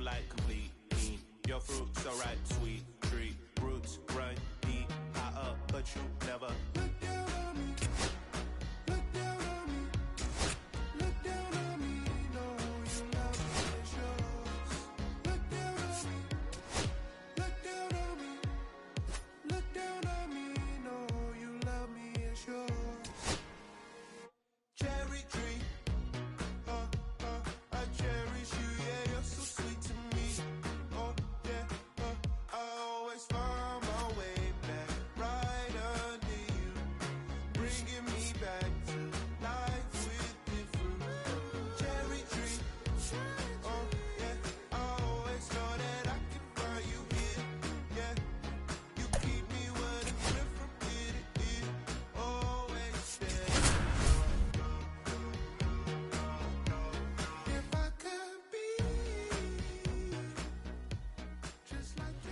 like complete. Your fruit so right, sweet tree. Roots run deep, high up, but you never look down on me. Look down on me. Look down on me. No, you love me, it's yours. Look down on me. Look down on me. Look down on me. No, you love me, it's yours. Cherry tree. I cherish you, yeah, you're so sweet to me. Oh, yeah, I always find my way back right under you, bringing me back to life with the fruit. Cherry tree, oh, yeah, I always know that I can find you here, yeah. You keep me where the drift from here to here, always there. If I could be just like you.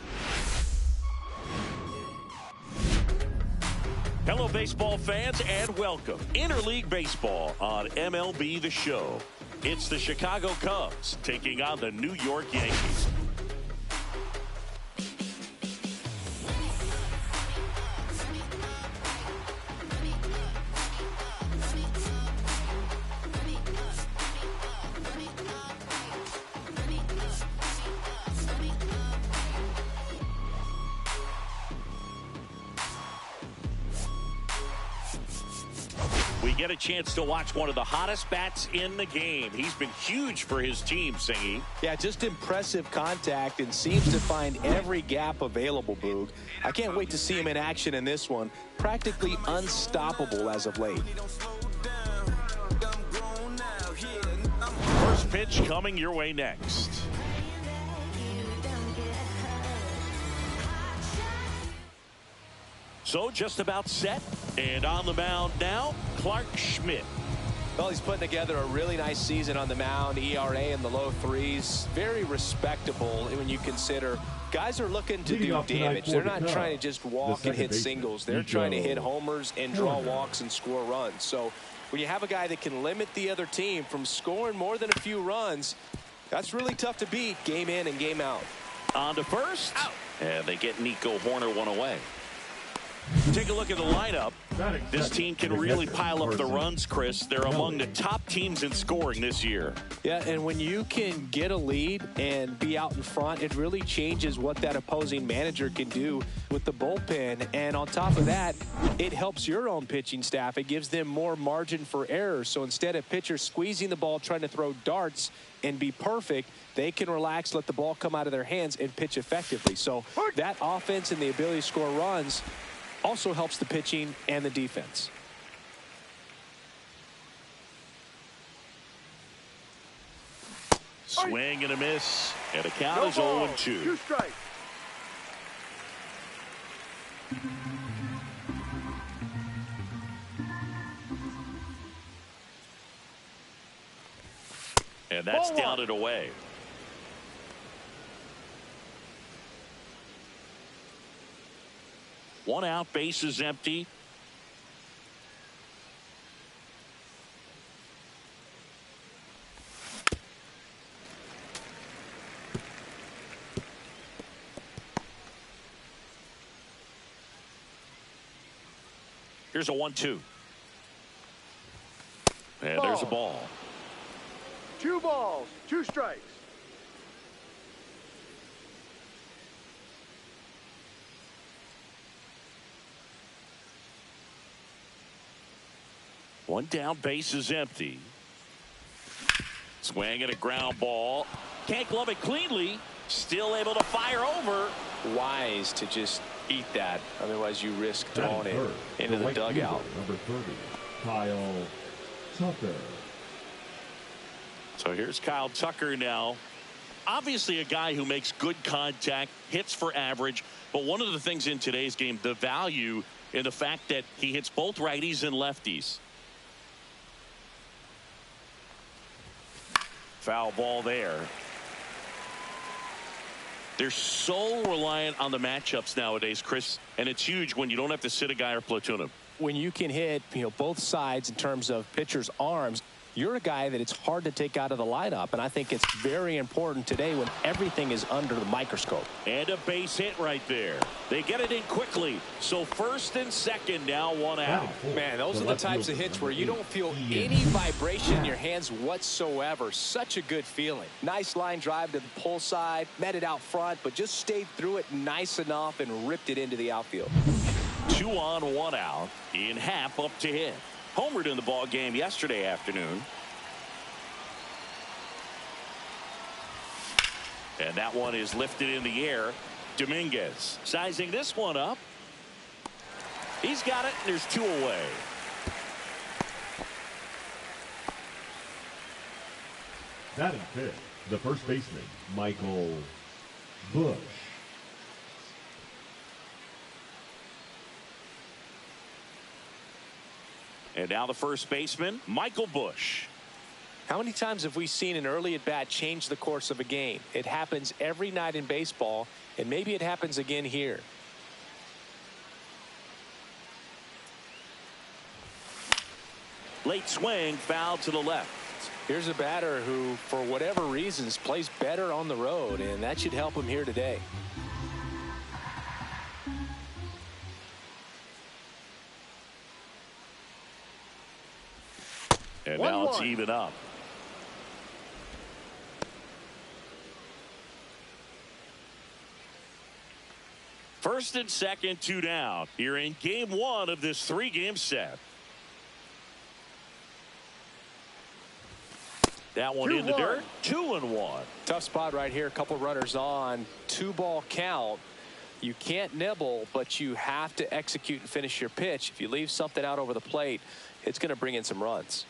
Hello, baseball fans, and welcome. Interleague Baseball on MLB The Show. It's the Chicago Cubs taking on the New York Yankees. We get a chance to watch one of the hottest bats in the game. He's been huge for his team, Singy. Yeah, just impressive contact and seems to find every gap available, Boog. I can't wait to see him in action in this one. Practically unstoppable as of late. First pitch coming your way next. So just about set, and on the mound now, Clark Schmidt. Well, he's putting together a really nice season on the mound. ERA in the low threes. Very respectable when you consider guys are looking to do damage. They're not trying to just walk and hit singles. They're trying to hit homers and draw walks and score runs. So when you have a guy that can limit the other team from scoring more than a few runs, that's really tough to beat game in and game out. On to first, and they get Nico Hoerner one away. Take a look at the lineup. This team can really pile up the runs, Chris. They're among the top teams in scoring this year. Yeah, and when you can get a lead and be out in front, it really changes what that opposing manager can do with the bullpen. And on top of that, it helps your own pitching staff. It gives them more margin for error. So instead of pitchers squeezing the ball, trying to throw darts and be perfect, they can relax, let the ball come out of their hands, and pitch effectively. So that offense and the ability to score runs also helps the pitching and the defense. Swing and a miss, and the count is 0-2. 2 strikes. And that's down and away. One out, base is empty. Here's a 1-2. And there's a ball. 2 balls, 2 strikes. One down, base is empty. Swing and a ground ball. Can't glove it cleanly. Still able to fire over. Wise to just eat that. Otherwise, you risk throwing it into the dugout. Number 30, Kyle Tucker. So here's Kyle Tucker now. Obviously a guy who makes good contact, hits for average. But one of the things in today's game, the value in the fact that he hits both righties and lefties. Foul ball there. They're so reliant on the matchups nowadays, Chris, and it's huge when you don't have to sit a guy or platoon him. When you can hit, both sides in terms of pitchers' arms, you're a guy that it's hard to take out of the lineup, and I think it's very important today when everything is under the microscope. And a base hit right there. They get it in quickly. So first and second, now one out. Man, those are the types of hits where you don't feel any vibration in your hands whatsoever. Such a good feeling. Nice line drive to the pull side, met it out front, but just stayed through it nice enough and ripped it into the outfield. 2 on, 1 out. In Happ up to hit. Homered in the ball game yesterday afternoon. And that one is lifted in the air. Dominguez sizing this one up. He's got it, and there's 2 away. Batting fifth, the first baseman, Michael Bush. And now the first baseman, Michael Bush. How many times have we seen an early at bat change the course of a game? It happens every night in baseball, and maybe it happens again here. Late swing, foul to the left. Here's a batter who, for whatever reasons, plays better on the road, and that should help him here today. And now it's even up. First and second, 2 down. Here in game 1 of this 3-game set. That one in the dirt. 2-1. Tough spot right here. A couple runners on. 2-ball count. You can't nibble, but you have to execute and finish your pitch. If you leave something out over the plate, it's going to bring in some runs.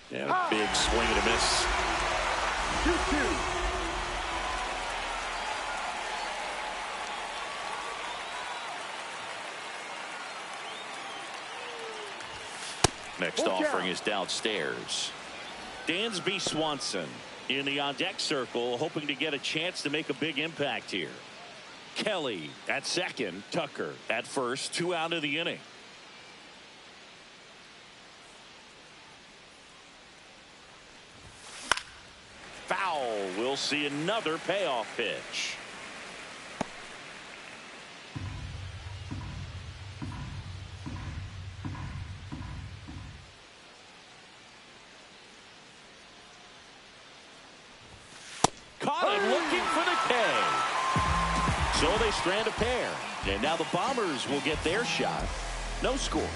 Yeah, big swing and a miss. 2-2. Next offering is downstairs. Dansby Swanson in the on-deck circle, hoping to get a chance to make a big impact here. Kelly at second, Tucker at first, 2 out of the inning. Foul. We'll see another payoff pitch. Caught him looking for the K. So they strand a pair. And now the Bombers will get their shot. No score.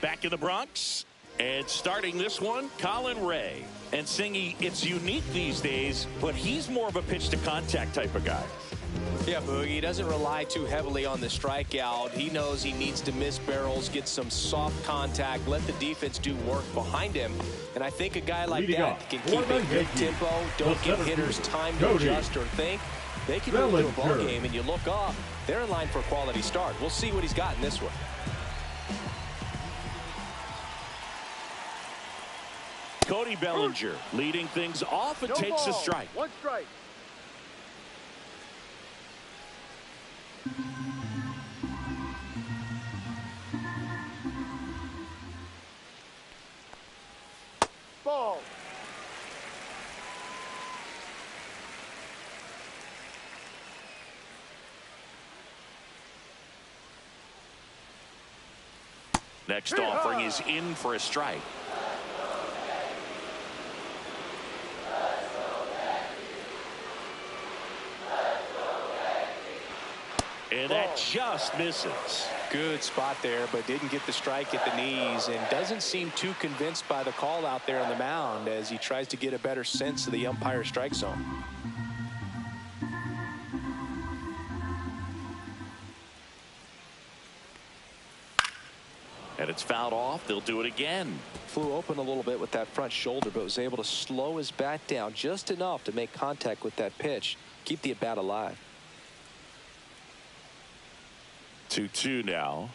Back in the Bronx, and starting this one, Colin Ray. And Singy, it's unique these days, but he's more of a pitch-to-contact type of guy. Yeah, Boogie, he doesn't rely too heavily on the strikeout. He knows he needs to miss barrels, get some soft contact, let the defense do work behind him. And I think a guy like that can keep a good tempo, don't give hitters time to adjust or think. They can move to a ball game, and you look up, they're in line for a quality start. We'll see what he's got in this one. Cody Bellinger leading things off and takes a strike. 1 strike. Ball. Next offering is in for a strike. And that just misses. Good spot there, but didn't get the strike at the knees and doesn't seem too convinced by the call out there on the mound as he tries to get a better sense of the umpire's strike zone. And it's fouled off. They'll do it again. Flew open a little bit with that front shoulder, but was able to slow his bat down just enough to make contact with that pitch. Keep the at-bat alive. 2-2 now.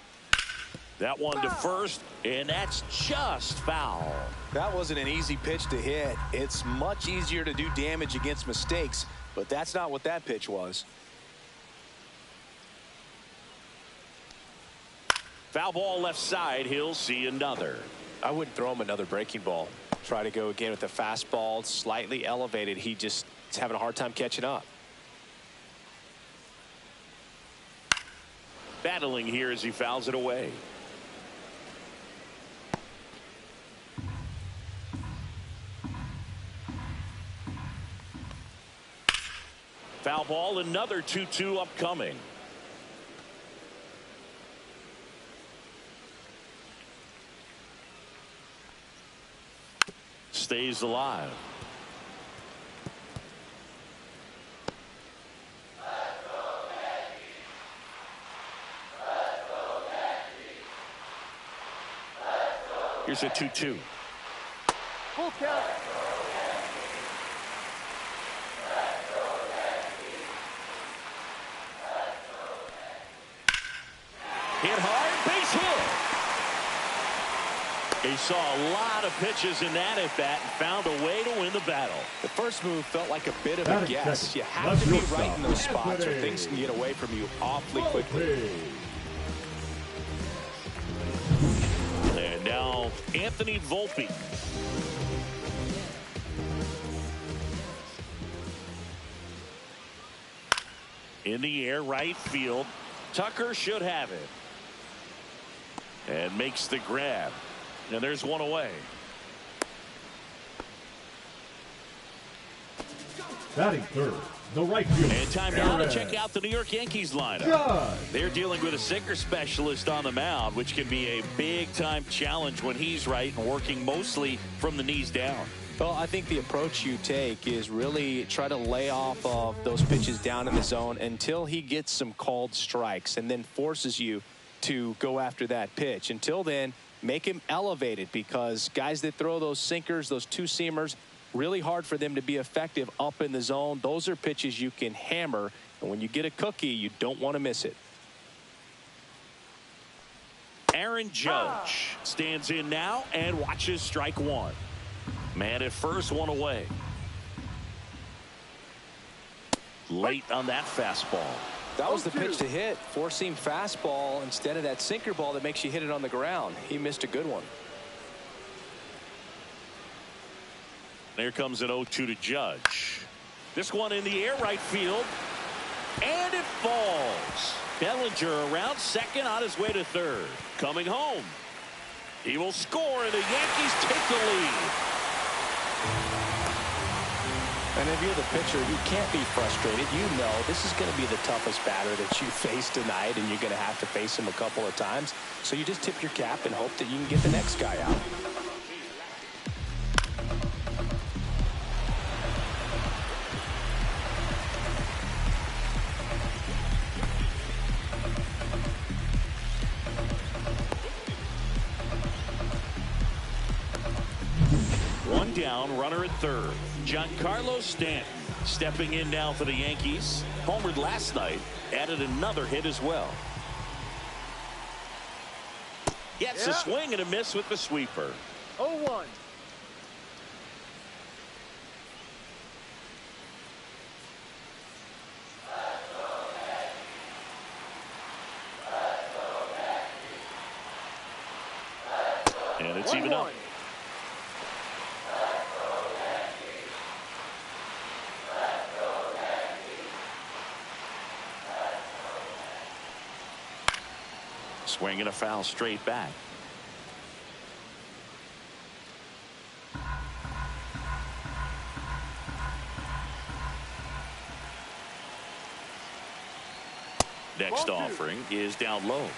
That one to first, and that's just foul. That wasn't an easy pitch to hit. It's much easier to do damage against mistakes, but that's not what that pitch was. Foul ball left side. He'll see another. I wouldn't throw him another breaking ball. Try to go again with the fastball, slightly elevated. He just is having a hard time catching up. Battling here as he fouls it away. Foul ball, another 2-2 upcoming. Stays alive. Here's a 2-2. Full count. Hit hard, base hit. He saw a lot of pitches in that at bat and found a way to win the battle. The first move felt like a bit of a guess. You have to be right in those spots or things can get away from you awfully quickly. And now Anthony Volpe. In the air, right field. Tucker should have it. And makes the grab. And there's one away. Batting third, the right fielder. And time now to check out the New York Yankees lineup. They're dealing with a sinker specialist on the mound, which can be a big-time challenge when he's right and working mostly from the knees down. Well, I think the approach you take is really try to lay off of those pitches down in the zone until he gets some called strikes and then forces you to go after that pitch. Until then, make him elevated, because guys that throw those sinkers, those two-seamers, really hard for them to be effective up in the zone. Those are pitches you can hammer, and when you get a cookie, you don't want to miss it. Aaron Judge stands in now and watches strike one. Man at first, one away. Late on that fastball. That was the pitch to hit. Four-seam fastball instead of that sinker ball that makes you hit it on the ground. He missed a good one. There comes an 0-2 to Judge. This one in the air, right field. And it falls. Bellinger around second, on his way to third. Coming home. He will score, and the Yankees take the lead. And if you're the pitcher, you can't be frustrated. You know this is going to be the toughest batter that you face tonight, and you're going to have to face him a couple of times. So you just tip your cap and hope that you can get the next guy out. One down, runner at third. Giancarlo Stanton stepping in now for the Yankees. Homered last night, added another hit as well. Gets a swing and a miss with the sweeper. 0-1. And it's even up. Swing and a foul straight back. Next offering is down low.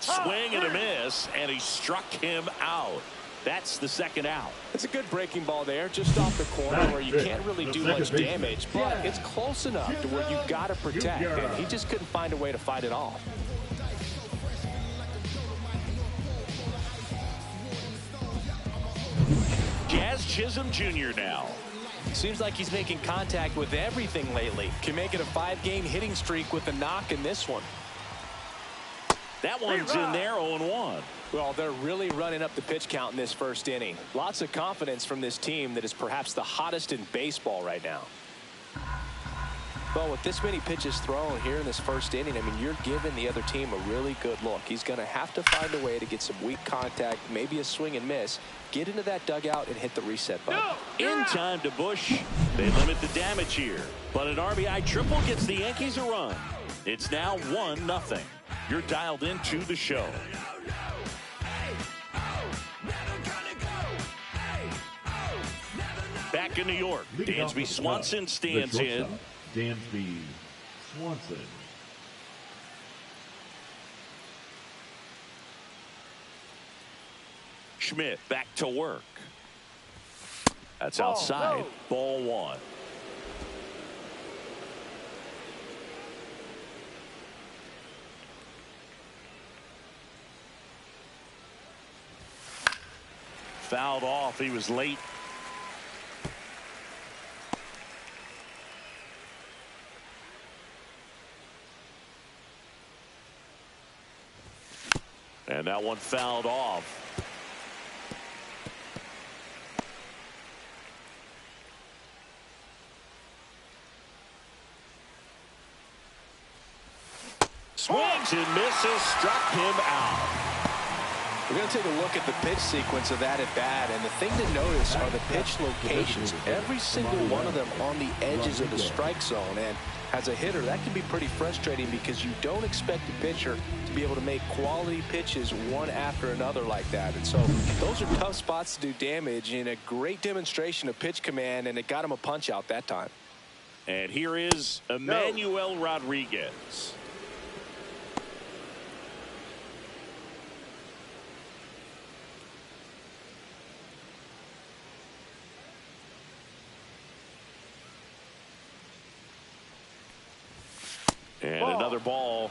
Swing and a miss, and he struck him out. That's the second out. It's a good breaking ball there, just off the corner where you can't really do much damage, but it's close enough to where you've got to protect, and he just couldn't find a way to fight it off. Jazz Chisholm Jr. now. Seems like he's making contact with everything lately. Can make it a 5-game hitting streak with a knock in this one. That one's in there, 0-1. Well, they're really running up the pitch count in this first inning. Lots of confidence from this team that is perhaps the hottest in baseball right now. Well, with this many pitches thrown here in this first inning, I mean, you're giving the other team a really good look. He's going to have to find a way to get some weak contact, maybe a swing and miss, get into that dugout and hit the reset button. In time to Bush. They limit the damage here, but an RBI triple gets the Yankees a run. It's now 1-0. You're dialed into the show. Back in New York, Dansby Swanson stands in. Dansby Swanson. Schmidt back to work. That's outside. Ball 1. Fouled off. He was late. And that one fouled off. Swings and misses, struck him out. We're going to take a look at the pitch sequence of that at bat, and the thing to notice are the pitch locations. Every single one of them on the edges of the strike zone, and as a hitter, that can be pretty frustrating because you don't expect a pitcher to be able to make quality pitches one after another like that. And so those are tough spots to do damage, and a great demonstration of pitch command, and it got him a punch out that time. And here is Emmanuel Rodriguez. And another ball.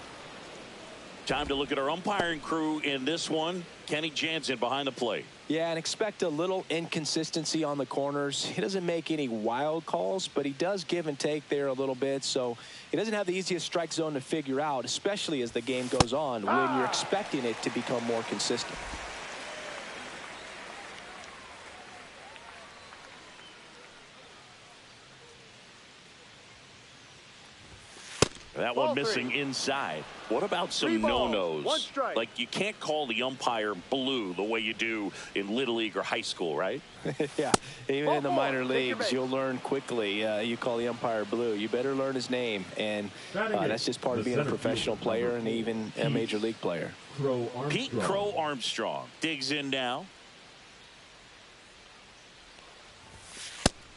Time to look at our umpiring crew in this one. Kenny Jansen behind the plate. Yeah, and expect a little inconsistency on the corners. He doesn't make any wild calls, but he does give and take there a little bit. So he doesn't have the easiest strike zone to figure out, especially as the game goes on when you're expecting it to become more consistent. That one missing inside. What about some no-nos? Like, you can't call the umpire blue the way you do in Little League or high school, right? Yeah, even in the minor leagues, you'll learn quickly. You call the umpire blue. You better learn his name, and that's just part of being a professional player and even a major league player. Pete Crow Armstrong digs in now.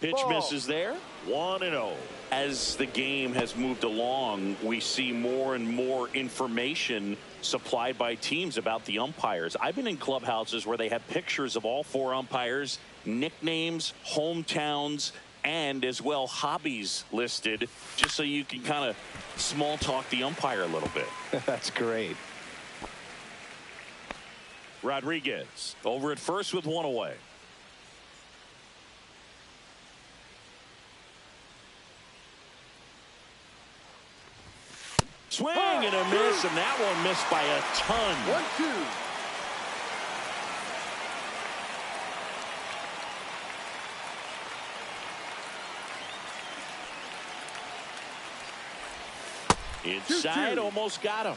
Pitch misses there. 1-0. As the game has moved along, we see more and more information supplied by teams about the umpires. I've been in clubhouses where they have pictures of all 4 umpires, nicknames, hometowns, and as well hobbies listed, just so you can kind of small talk the umpire a little bit. That's great. Rodriguez over at first with 1 away. Swing and a miss, and that one missed by a ton. 1-2. Inside, almost got him.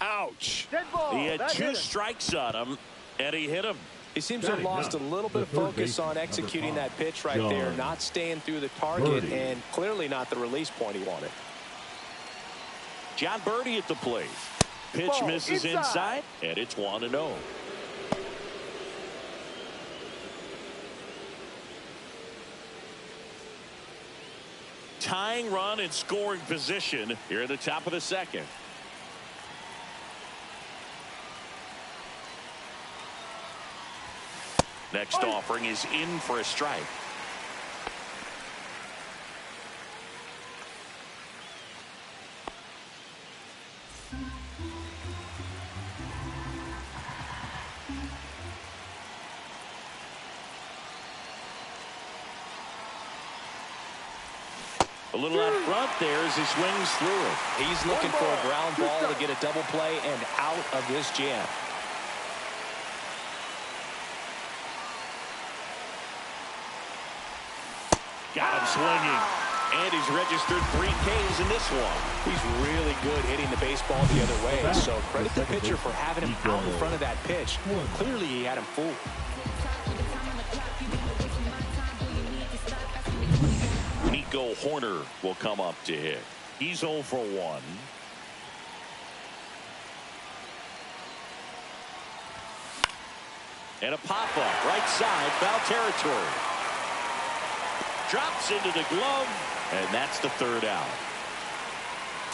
Ouch. He had 2 strikes on him, and he hit him. He seems to have lost a little bit of focus on executing that pitch right there, not staying through the target, and clearly not the release point he wanted. John Birdie at the plate. Pitch misses inside, and it's 1-0. Tying run in scoring position here at the top of the second. Next offering is in for a strike. A little out front there as he swings through it. He's looking for a ground ball to get a double play and out of this jam. Got him swinging. And he's registered 3 Ks in this one. He's really good hitting the baseball the other way. So credit the pitcher for having him out in front of that pitch. Clearly he had him fooled. Nico Hoerner will come up to hit. He's 0 for 1. And a pop-up right side, foul territory. Drops into the glove, and that's the 3rd out.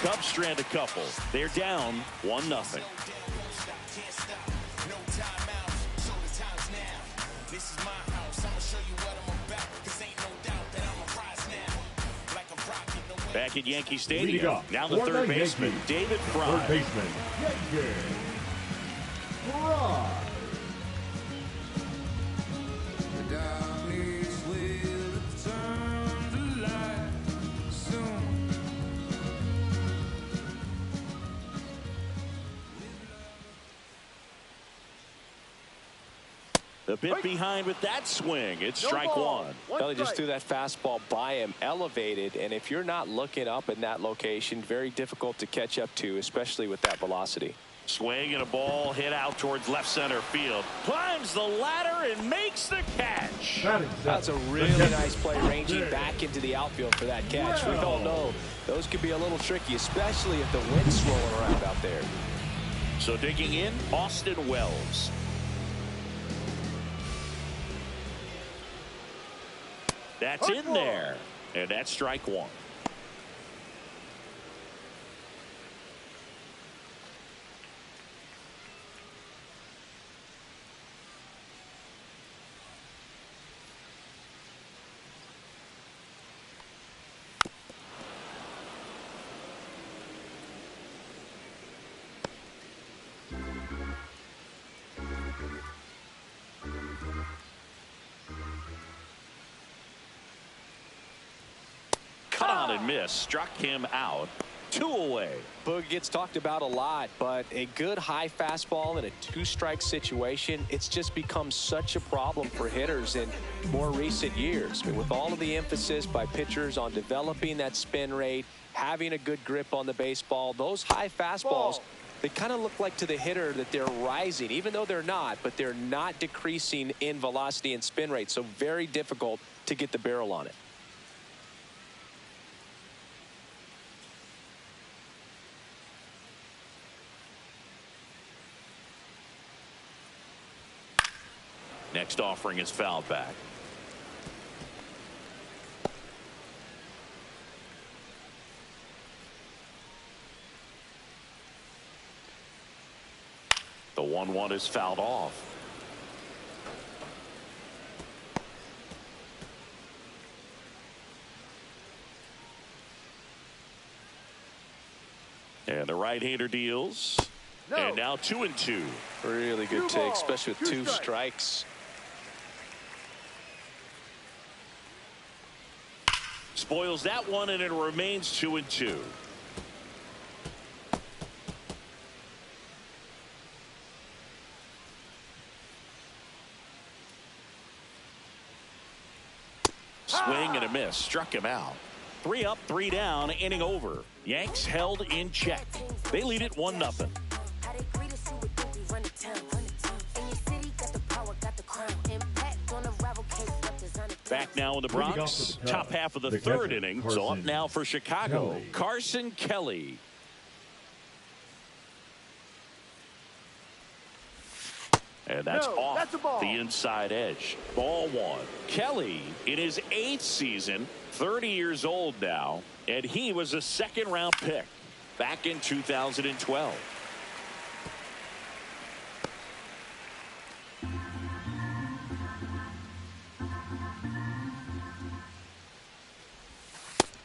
Cubs strand a couple. They're down 1-0. Back at Yankee Stadium. Now the third baseman, David Fry. Third baseman, Yankee Fry. A bit behind with that swing. It's strike one. Well, he just threw that fastball by him, elevated, and if you're not looking up in that location, very difficult to catch up to, especially with that velocity. Swing and a ball hit out towards left center field. Climbs the ladder and makes the catch. That's a really nice play, ranging back into the outfield for that catch. We all know those could be a little tricky, especially if the wind's swirling around out there. So digging in, Austin Wells. That's in there, and that's strike one. And miss, struck him out. 2 away. Boog gets talked about a lot, but a good high fastball in a 2-strike situation, it's just become such a problem for hitters in more recent years. I mean, with all of the emphasis by pitchers on developing that spin rate, having a good grip on the baseball, those high fastballs, they kind of look like to the hitter that they're rising, even though they're not, but they're not decreasing in velocity and spin rate, so very difficult to get the barrel on it. Next offering is fouled back. The 1-1 is fouled off. And the right-hander deals. No. And now 2-2. Really good take, especially with 2 strikes. Spoils that one, and it remains 2-2. Swing and a miss. Struck him out. 3 up, 3 down, inning over. Yanks held in check. They lead it 1-0. Back now in the Bronx, top half of the 3rd inning. So up now for Chicago, Carson Kelly. And that's off the inside edge. Ball 1. Kelly in his 8th season, 30 years old now, and he was a 2nd-round pick back in 2012.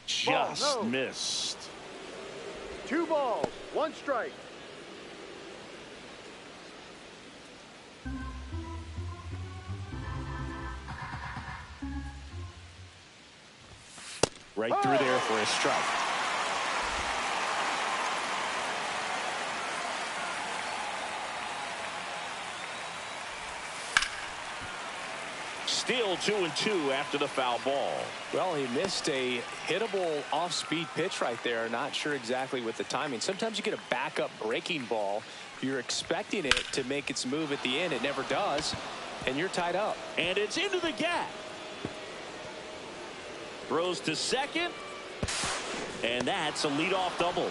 Just missed. 2 balls, 1 strike. Right through there for a strike. Still 2-2 after the foul ball. Well, he missed a hittable off-speed pitch right there. Not sure exactly with the timing. Sometimes you get a backup breaking ball. You're expecting it to make its move at the end. It never does, and you're tied up. And it's into the gap. Throws to second, and that's a leadoff double.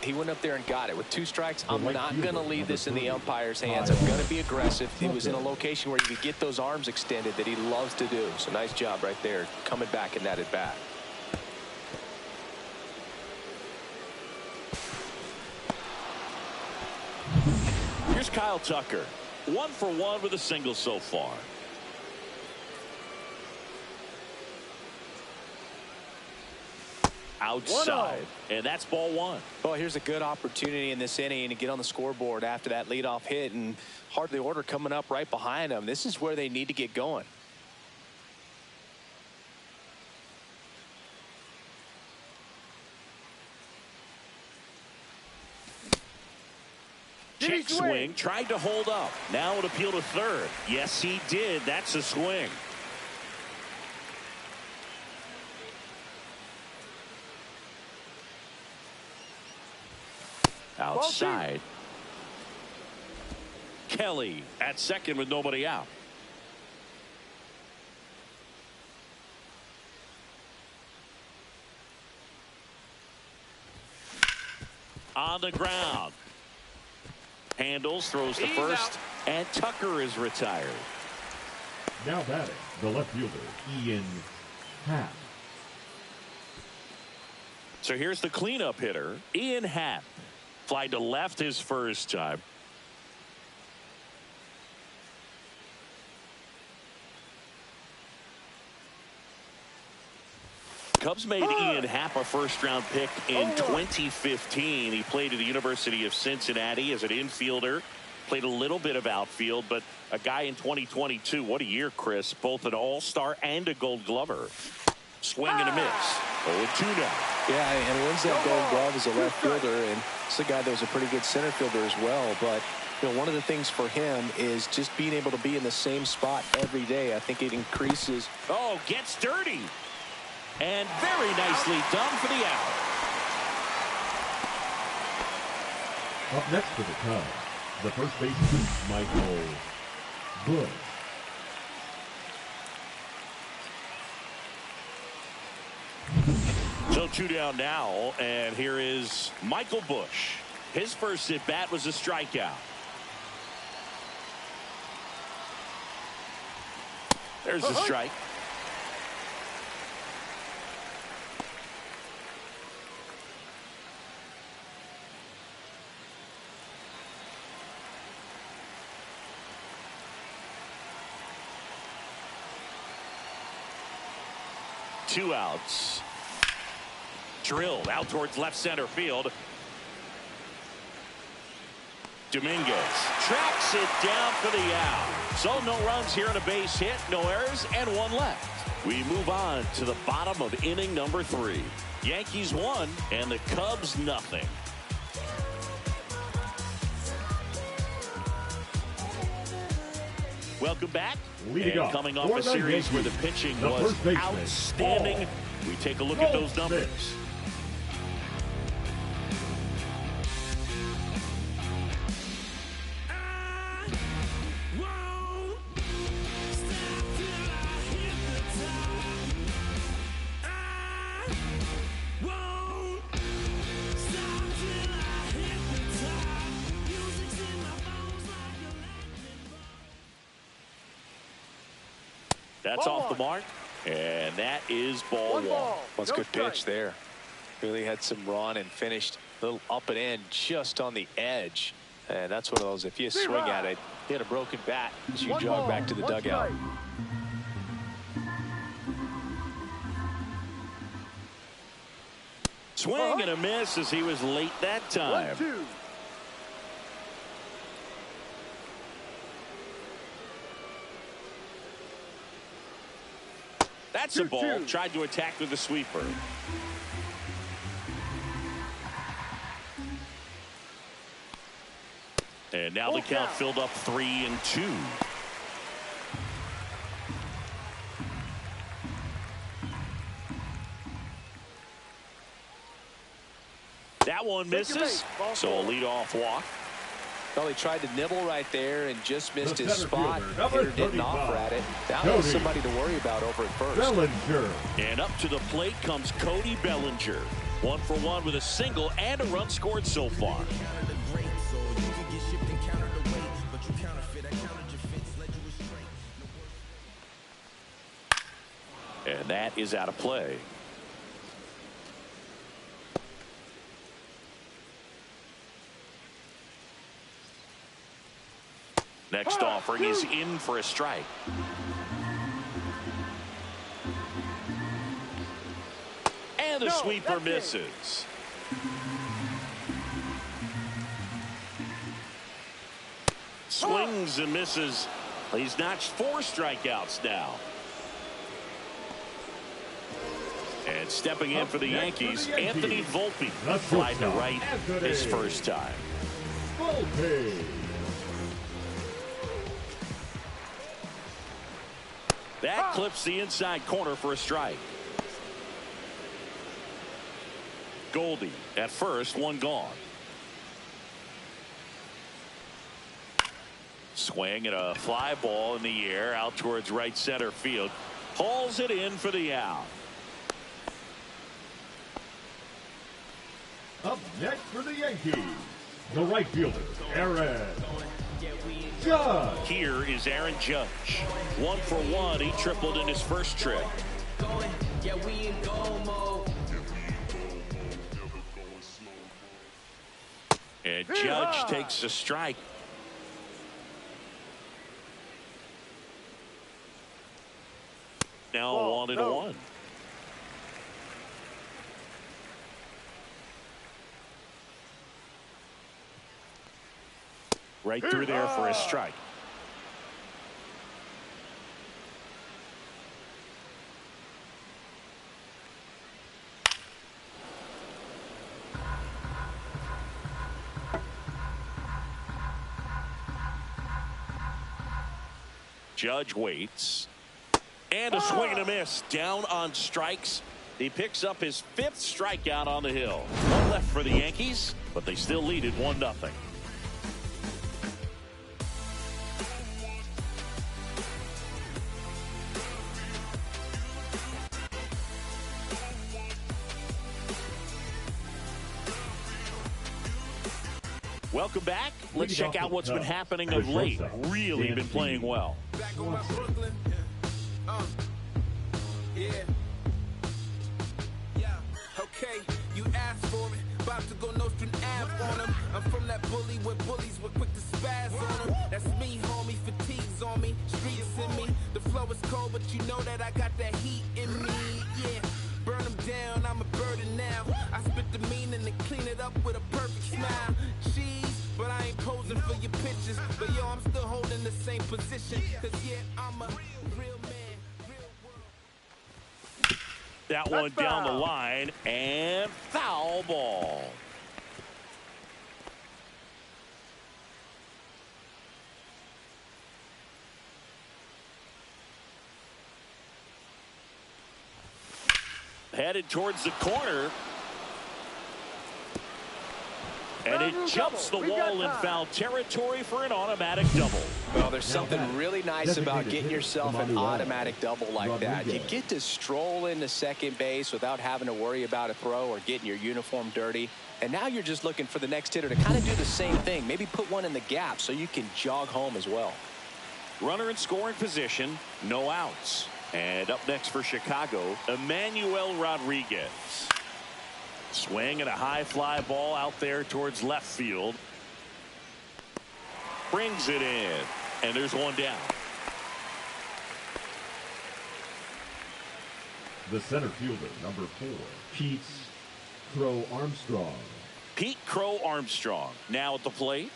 He went up there and got it. With 2 strikes, I'm not going to leave this in the umpire's hands. I'm going to be aggressive. He was in a location where he could get those arms extended that he loves to do. So nice job right there, coming back in that at bat. Here's Kyle Tucker. 1 for 1 with a single so far. Outside, and that's ball 1. Well, here's a good opportunity in this inning to get on the scoreboard after that leadoff hit, and hardly order coming up right behind them. This is where they need to get going. Check swing, tried to hold up. Now it appeal to third. Yes, he did. That's a swing. Outside. Kelly at second with nobody out. On the ground. Handles, throws to first, and Tucker is retired. Now batting, the left fielder, Ian Happ. So here's the cleanup hitter, Ian Happ. Fly to left his first time. Cubs made Ian Happ a first-round pick in 2015. He played at the University of Cincinnati as an infielder. Played a little bit of outfield, but a guy in 2022. What a year, Chris. Both an all-star and a gold glover. Swing and a miss. 0-2 now. Yeah, and wins that gold glove as a left fielder, and it's a guy that was a pretty good center fielder as well. But you know, one of the things for him is just being able to be in the same spot every day. I think it increases. Oh, gets dirty. And very nicely done for the out. Up next for the Cubs, the first baseman, Michael Bush. So 2 down now, and here is Michael Bush. His first at bat was a strikeout. There's the strike. Two outs. Drilled out towards left center field. Dominguez tracks it down for the out. So no runs here on a base hit, no errors, and 1 left. We move on to the bottom of inning number 3. Yankees 1 and the Cubs nothing. Welcome back. And coming off a series where the pitching was outstanding, we take a look at those numbers. That's off the mark, and that is ball 1. Well, it's a good pitch there. Really had some run and finished a little up and in just on the edge. And that's one of those, if you swing at it, you hit a broken bat as you jog back to the dugout. Swing and a miss as he was late that time. 1-2. That's a ball. Tried to attack with a sweeper. And now the count filled up 3-2. That one misses. So a leadoff walk. Well, he tried to nibble right there and just missed his spot. Hitter didn't offer at it. That was somebody to worry about over at first. Bellinger. And up to the plate comes Cody Bellinger. 1 for 1 with a single and a run scored so far. And that is out of play. Next offering is in for a strike. And the sweeper misses. Swings and misses. He's notched 4 strikeouts now. And stepping in for the Yankees, Anthony Volpe. Fly to right his first time. Volpe. That clips the inside corner for a strike. Goldie at first, 1 gone. Swing and a fly ball in the air out towards right center field. Hauls it in for the out. Up next for the Yankees, the right fielder, Aaron Judge. Here is Aaron Judge. 1 for 1. He tripled in his first trip. And Judge takes a strike. Now 1-1. Right through there for a strike. Judge waits. And a swing and a miss. Down on strikes. He picks up his 5th strikeout on the hill. 1 left for the Yankees, but they still lead it 1-0. Welcome back. Let's check out what's been happening of late. Really been playing well. Back on my Brooklyn. Yeah. Okay, you asked for it. About to go Nostrum Ave on him. I'm from that bully where bullies were quick to spaz on him. That's me, homie. Fatigues on me. Streets in me. The flow is cold, but you know that I got that heat in me. Yeah. Burn them down. I'm a burden now. I spit the meaning and clean it up with a perfect smile. But I ain't posing for your pictures. But yo, I'm still holding the same position. Cause yeah, I'm a real man, real world. That one down the line and foul ball. Headed towards the corner. And it jumps the wall in foul territory for an automatic double. Well, there's something really nice about getting yourself an automatic double like that. You get to stroll into second base without having to worry about a throw or getting your uniform dirty. And now you're just looking for the next hitter to kind of do the same thing. Maybe put one in the gap so you can jog home as well. Runner in scoring position, no outs. And up next for Chicago, Emmanuel Rodriguez. Swing and a high fly ball out there towards left field. Brings it in. And there's one down. The center fielder, number 4, Pete Crow Armstrong. Pete Crow Armstrong now at the plate.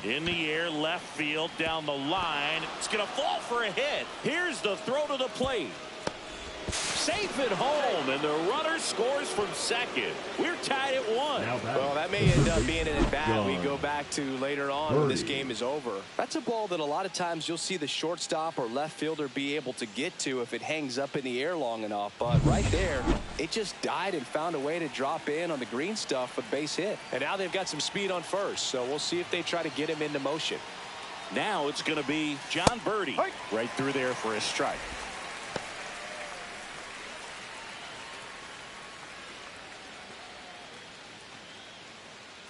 In the air, left field, down the line. It's going to fall for a hit. Here's the throw to the plate. Safe at home, and the runner scores from second. We're tied at 1. Well, that may end up being an at-bat we go back to later on when this game is over. That's a ball that a lot of times you'll see the shortstop or left fielder be able to get to if it hangs up in the air long enough. But right there, it just died and found a way to drop in on the green stuff with base hit. And now they've got some speed on first, so we'll see if they try to get him into motion. Now it's going to be John Birdie right through there for a strike.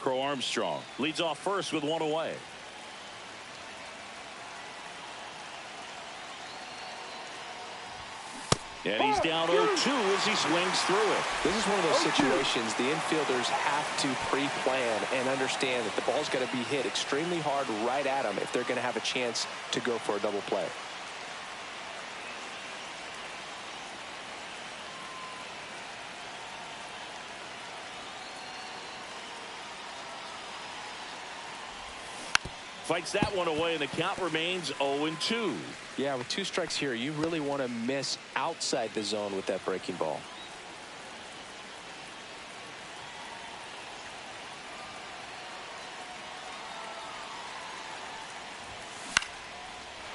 Crow Armstrong leads off first with 1 away. And he's down 0-2 as he swings through it. This is one of those situations the infielders have to pre-plan and understand that the ball's got to be hit extremely hard right at them if they're going to have a chance to go for a double play. Fights that one away, and the count remains 0-2. Yeah, with 2 strikes here, you really want to miss outside the zone with that breaking ball.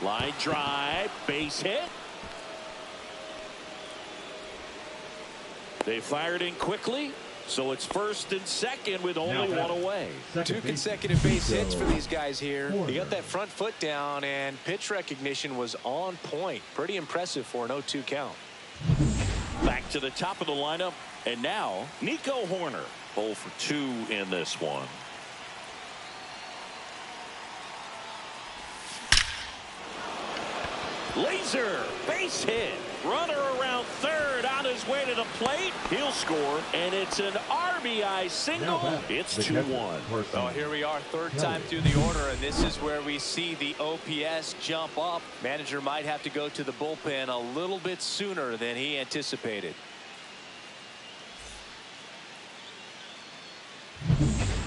Line drive, base hit. They fired in quickly, so it's first and second with only 1 away. 2 consecutive base hits for these guys here. He got that front foot down, and pitch recognition was on point. Pretty impressive for an 0-2 count. Back to the top of the lineup, and now Nico Horner. 0 for 2 in this one. Laser, base hit. Runner around third on his way to the plate. He'll score, and it's an RBI single. It's 2-1. Oh, here we are, third time through the order, and this is where we see the OPS jump up. Manager might have to go to the bullpen a little bit sooner than he anticipated.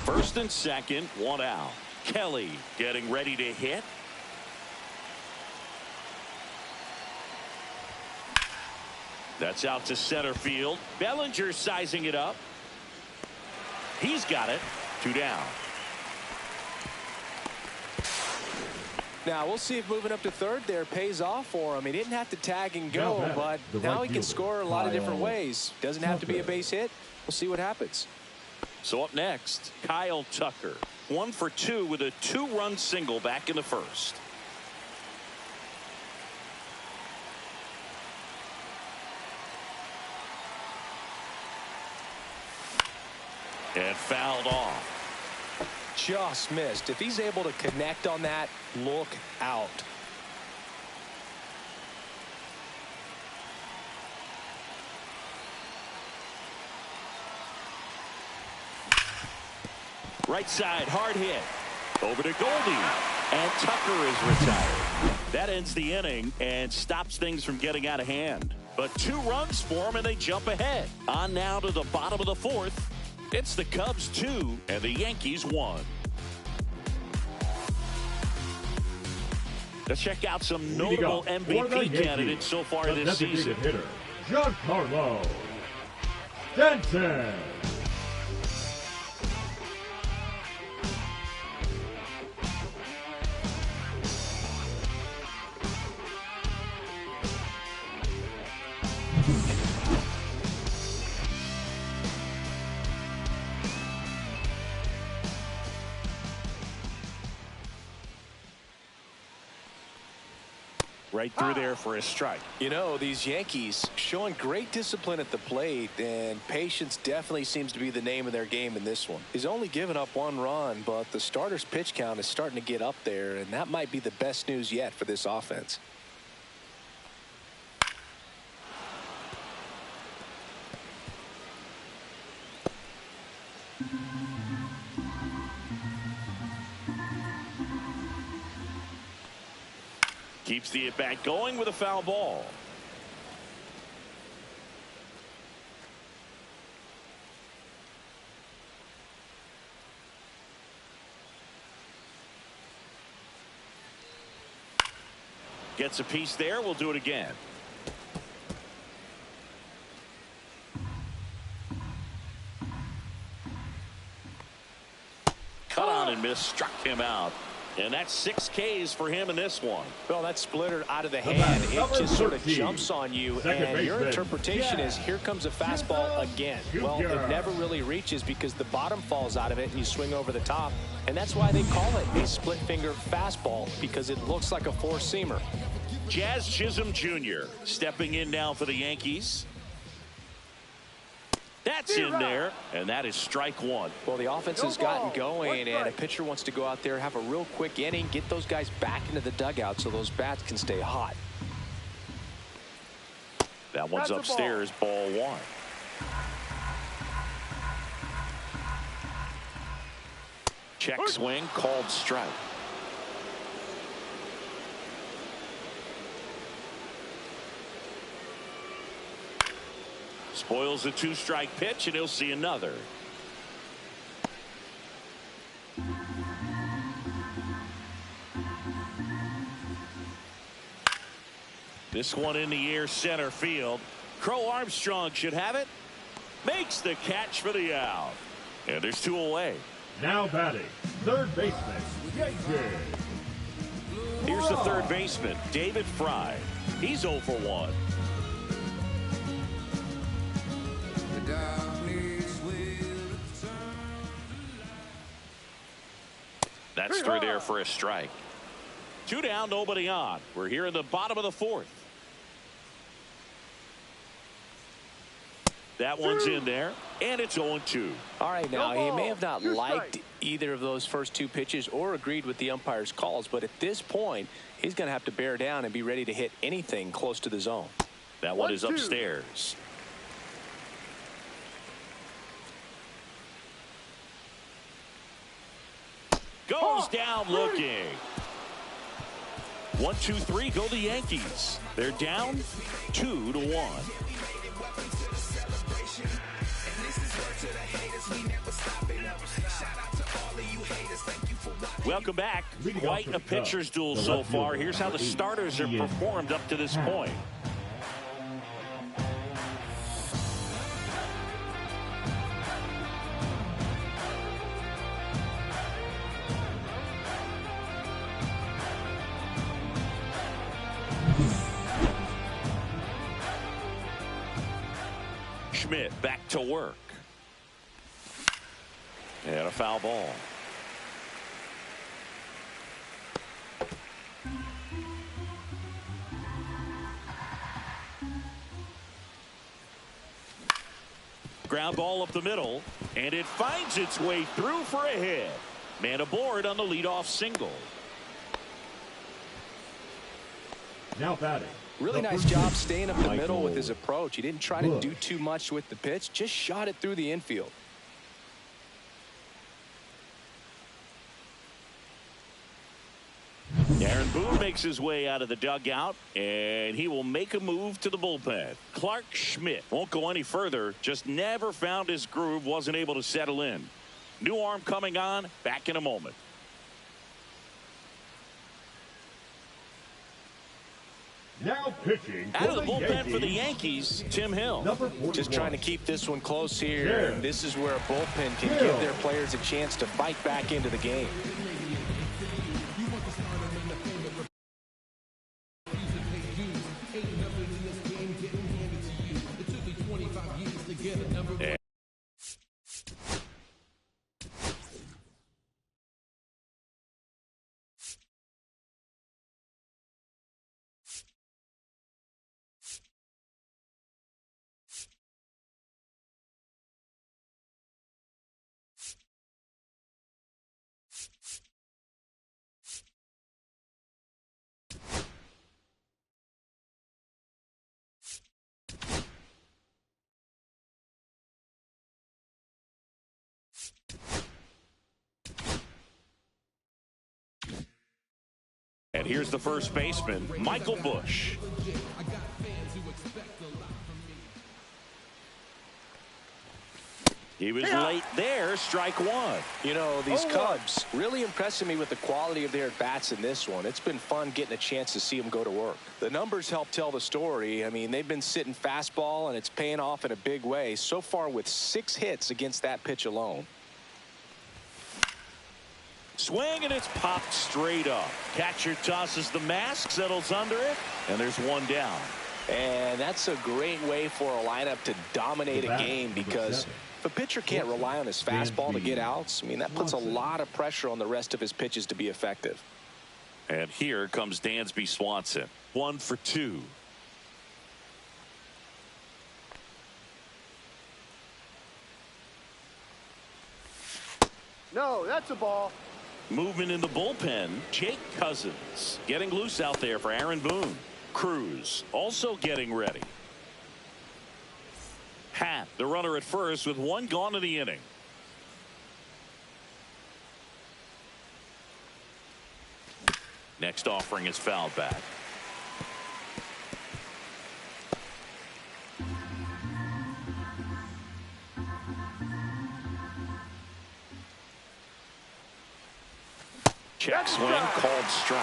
First and second, 1 out. Kelly getting ready to hit. That's out to center field. Bellinger sizing it up. He's got it. 2 down. Now we'll see if moving up to third there pays off for him. He didn't have to tag and go, but now he can score a lot of different ways. Doesn't have to be a base hit. We'll see what happens. So up next, Kyle Tucker. 1 for 2 with a 2-run single back in the first. And fouled off. Just missed. If he's able to connect on that, look out. Right side, hard hit. Over to Goldie. And Tucker is retired. That ends the inning and stops things from getting out of hand. But 2 runs for them, and they jump ahead. On now to the bottom of the 4th. It's the Cubs 2 and the Yankees 1. Let's check out some notable MVP candidates so far this season. Hitter, Giancarlo Stanton. Right through there for a strike. You know, these Yankees showing great discipline at the plate, and patience definitely seems to be the name of their game in this one. He's only given up 1 run, but the starter's pitch count is starting to get up there, and that might be the best news yet for this offense. Keeps the at-bat going with a foul ball. Gets a piece there. We'll do it again. Cut on and miss. Struck him out. And that's 6 Ks for him in this one. Well, that splitter out of the hand, it just sort of jumps on you, and your interpretation is, here comes a fastball again. Well, it never really reaches because the bottom falls out of it and you swing over the top. And that's why they call it a split finger fastball, because it looks like a four-seamer. Jazz Chisholm Jr. stepping in now for the Yankees. That's in there, and that is strike one. Well, the offense has gotten going, and a pitcher wants to go out there, have a real quick inning, get those guys back into the dugout so those bats can stay hot. That one's upstairs, ball one. Check swing, called strike. Spoils the 2-strike pitch, and he'll see another. This one in the air, center field. Crow Armstrong should have it. Makes the catch for the out. And there's 2 away. Now batting, third baseman, Yankee. Here's the third baseman, David Fry. He's 0 for 1. That's 3 there for a strike. 2 down, nobody on. We're here in the bottom of the 4th. That one's in there, and it's 0-2. All right, now, he may have not liked either of those first 2 pitches or agreed with the umpire's calls, but at this point, he's going to have to bear down and be ready to hit anything close to the zone. That one is upstairs. Goes down looking. 1, 2, 3 go the Yankees. They're down 2-1. Welcome back. Quite a pitcher's duel so far. Here's how the starters have performed up to this point. Schmidt back to work. And a foul ball. Ground ball up the middle, and it finds its way through for a hit. Man aboard on the leadoff single. Now batting. Really nice job staying up the middle with his approach. He didn't try to do too much with the pitch, just shot it through the infield. Aaron Boone makes his way out of the dugout, and he will make a move to the bullpen. Clark Schmidt won't go any further, just never found his groove, wasn't able to settle in. New arm coming on, back in a moment. Now pitching out of the bullpen for the Yankees, Tim Hill. Just trying to keep this one close here. And this is where a bullpen can give their players a chance to bite back into the game. And And here's the first baseman, Michael Bush. He was late there, strike one. You know, these Cubs really impressing me with the quality of their at-bats in this one. It's been fun getting a chance to see them go to work. The numbers help tell the story. I mean, they've been sitting fastball, and it's paying off in a big way. So far with 6 hits against that pitch alone. Swing, and it's popped straight up. Catcher tosses the mask, settles under it, and there's one down. And that's a great way for a lineup to dominate a game, because if a pitcher can't rely on his fastball to get outs, I mean, that puts a lot of pressure on the rest of his pitches to be effective. And here comes Dansby Swanson. 1 for 2. No, that's a ball. Movement in the bullpen. Jake Cousins getting loose out there for Aaron Boone. Cruz also getting ready. Happ, the runner at first, with 1 gone in the inning. Next offering is fouled back. Check swing, called strike.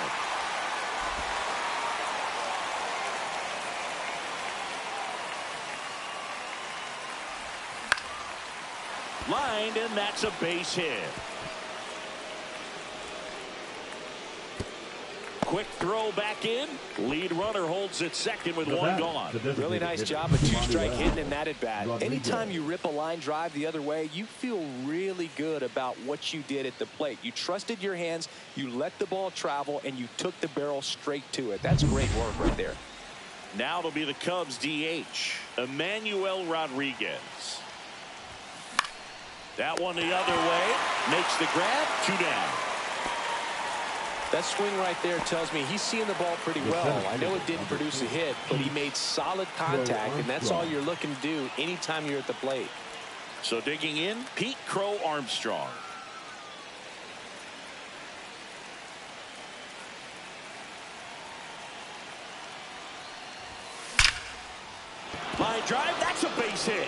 Lined, and that's a base hit. Quick throw back in. Lead runner holds at second with 1 gone. Really nice job of 2-strike hitting in that at bat. Anytime you rip a line drive the other way, you feel really good about what you did at the plate. You trusted your hands, you let the ball travel, and you took the barrel straight to it. That's great work right there. Now it'll be the Cubs DH, Emmanuel Rodriguez. That one the other way, makes the grab, 2 down. That swing right there tells me he's seeing the ball pretty well. I know it didn't produce a hit, but he made solid contact, and that's all you're looking to do anytime you're at the plate. So digging in, Pete Crow Armstrong. Line drive, that's a base hit.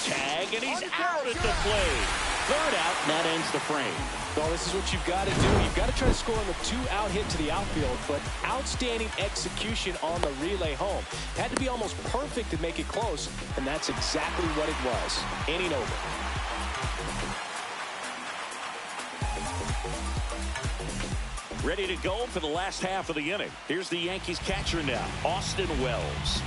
Tag, and he's out at the plate. 3rd out, and that ends the frame. Well, this is what you've got to do. You've got to try to score on the 2-out hit to the outfield, but outstanding execution on the relay home. Had to be almost perfect to make it close, and that's exactly what it was. Inning over. Ready to go for the last half of the inning. Here's the Yankees catcher now, Austin Wells.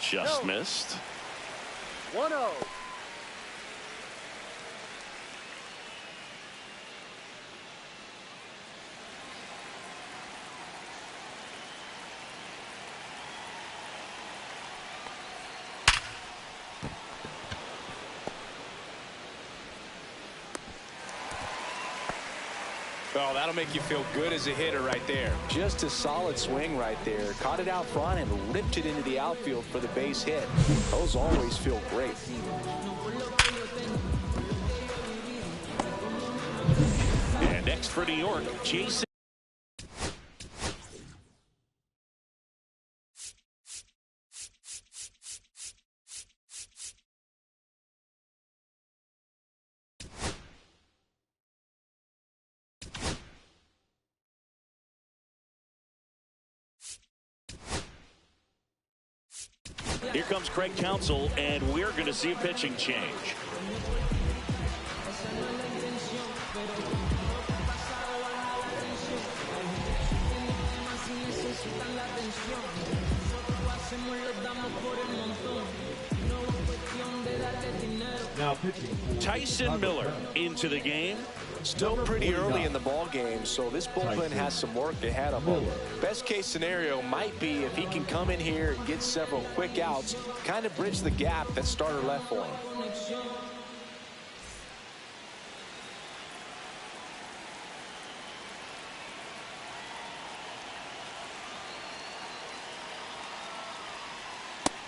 Just missed. 1-0. Oh, that'll make you feel good as a hitter right there. Just a solid swing right there. Caught it out front and ripped it into the outfield for the base hit. Those always feel great. And next for New York, Jason. Here comes Craig Counsell, and we're going to see a pitching change. Now pitching for Tyson Miller into the game. Still pretty early in the ball game, so this bullpen has some work ahead of him. Best case scenario might be if he can come in here and get several quick outs, kind of bridge the gap that starter left for him.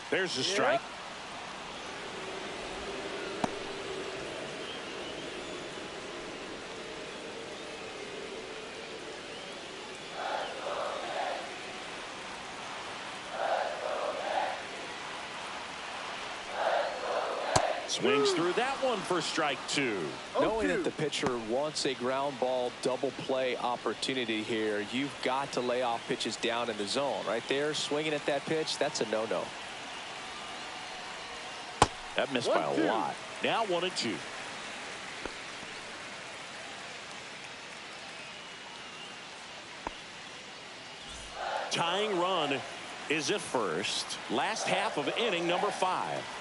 There's the strike. Swings through that one for strike two. Knowing that the pitcher wants a ground ball double play opportunity here, you've got to lay off pitches down in the zone. Right there, swinging at that pitch, that's a no-no. That missed by a lot. Now 1-2. Tying run is at first. Last half of inning number 5.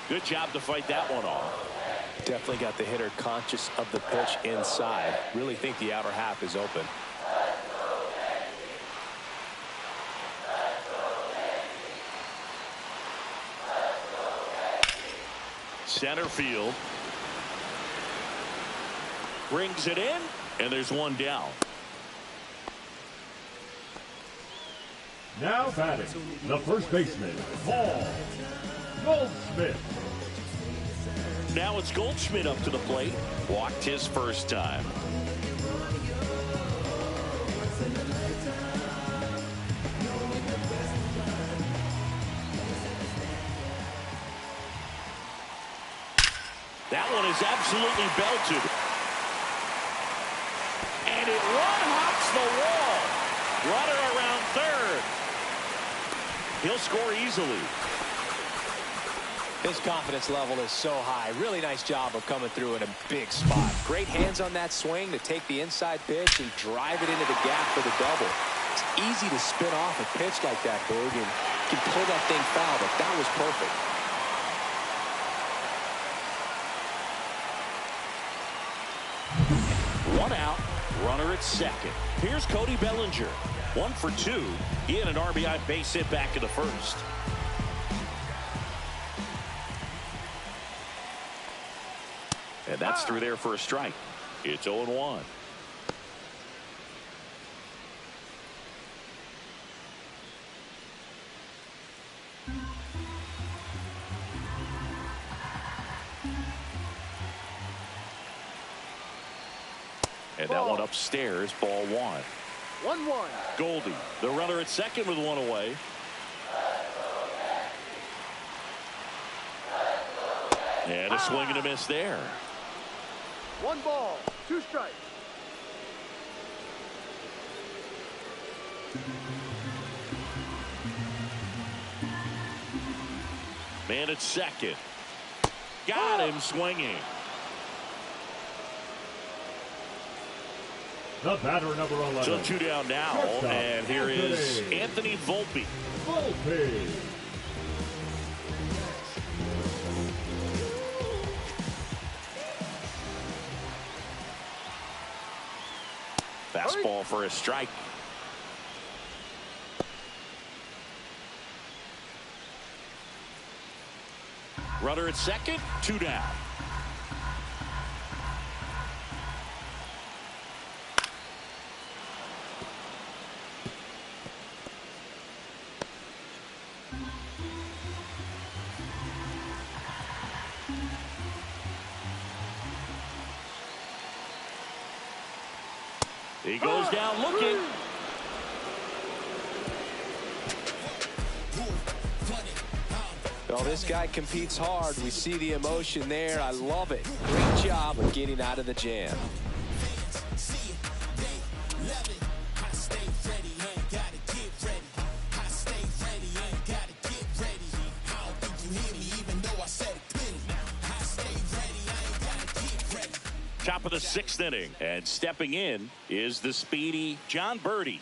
Good job to fight that one off. Definitely got the hitter conscious of the pitch inside. Really think the outer half is open. Center field. Brings it in, and there's one down. Now batting, the first baseman, Paul Goldschmidt. Now it's Goldschmidt up to the plate. Walked his first time. That one is absolutely belted. And it one-hops the wall. Runner around third. He'll score easily. His confidence level is so high. Really nice job of coming through in a big spot. Great hands on that swing to take the inside pitch and drive it into the gap for the double. It's easy to spin off a pitch like that, Berg, and you can pull that thing foul, but that was perfect. One out, runner at second. Here's Cody Bellinger. 1 for 2. He had an RBI base hit back in the first. And that's through there for a strike. It's 0-1. And that one upstairs, ball 1. 1-1. Goldie, the runner at second with one away. And a swing and a miss there. 1 ball, 2 strikes. Man at second. Got him swinging. The batter number 11. So 2 down now, and here is Anthony Volpe. Volpe. Fastball for a strike. Runner at second, 2 down. He goes down looking. Well, this guy competes hard. We see the emotion there. I love it. Great job of getting out of the jam. Top of the 6th inning, and stepping in is the speedy John Birdie.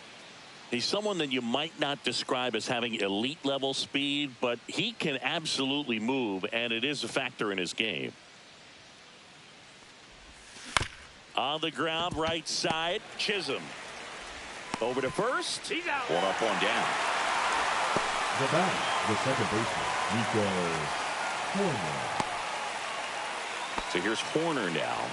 He's someone that you might not describe as having elite level speed, but he can absolutely move, and it is a factor in his game. On the ground, right side, Chisholm. Over to first. He's out. One up, one down. The batter, the second baseman, Nico Horner. So here's Horner now.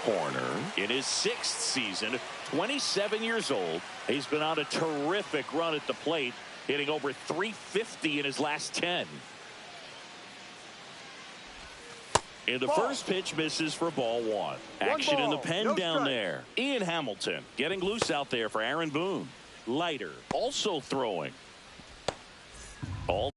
Horner in his 6th season, 27 years old. He's been on a terrific run at the plate, hitting over 350 in his last 10. And the first pitch misses for ball one. Action in the pen down there. Ian Hamilton getting loose out there for Aaron Boone. Leiter also throwing. All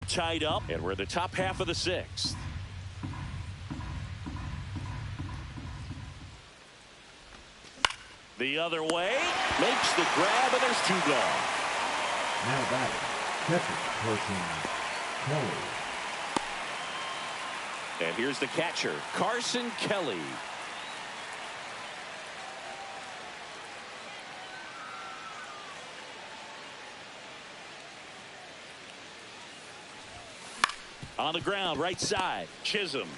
tied up, and we're the top half of the 6th. The other way, makes the grab, and there's 2 gone. Now batting, catcher Carson Kelly. And here's the catcher, Carson Kelly. On the ground, right side, Chisholm.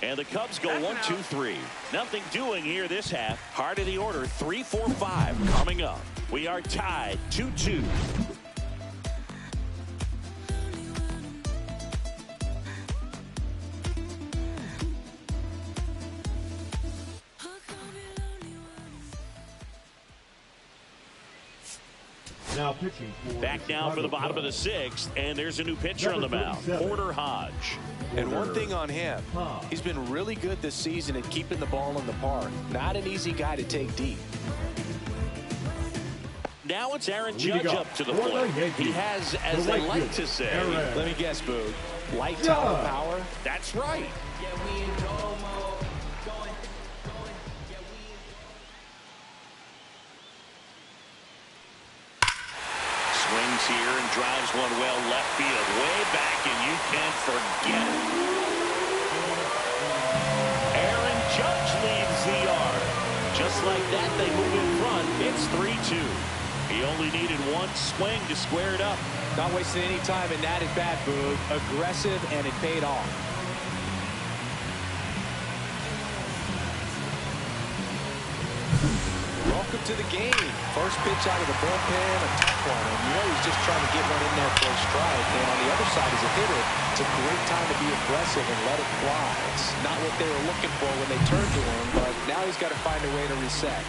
And the Cubs go 1-2-3. Nothing doing here this half. Heart of the order, 3-4-5 coming up. We are tied 2-2. Now pitching for back now for the bottom of the 6th, and there's a new pitcher on the mound, Porter Hodge. And one thing on him, he's been really good this season at keeping the ball in the park. Not an easy guy to take deep. Now it's Aaron Judge up to the plate. He has, as they like to say, let me guess, Boog, light tower power? That's right. Swings here and drives one well left field, way back, and you can't forget it. Aaron Judge leads the yard. Just like that, they move in front. It's 3-2. He only needed one swing to square it up. Not wasting any time in that at bat, Boog. Aggressive, and it paid off. Welcome to the game. First pitch out of the bullpen, a tough one. And you know he's just trying to get one in there for a strike. And on the other side, as a hitter, it's a great time to be aggressive and let it fly. It's not what they were looking for when they turned to him, but now he's got to find a way to reset.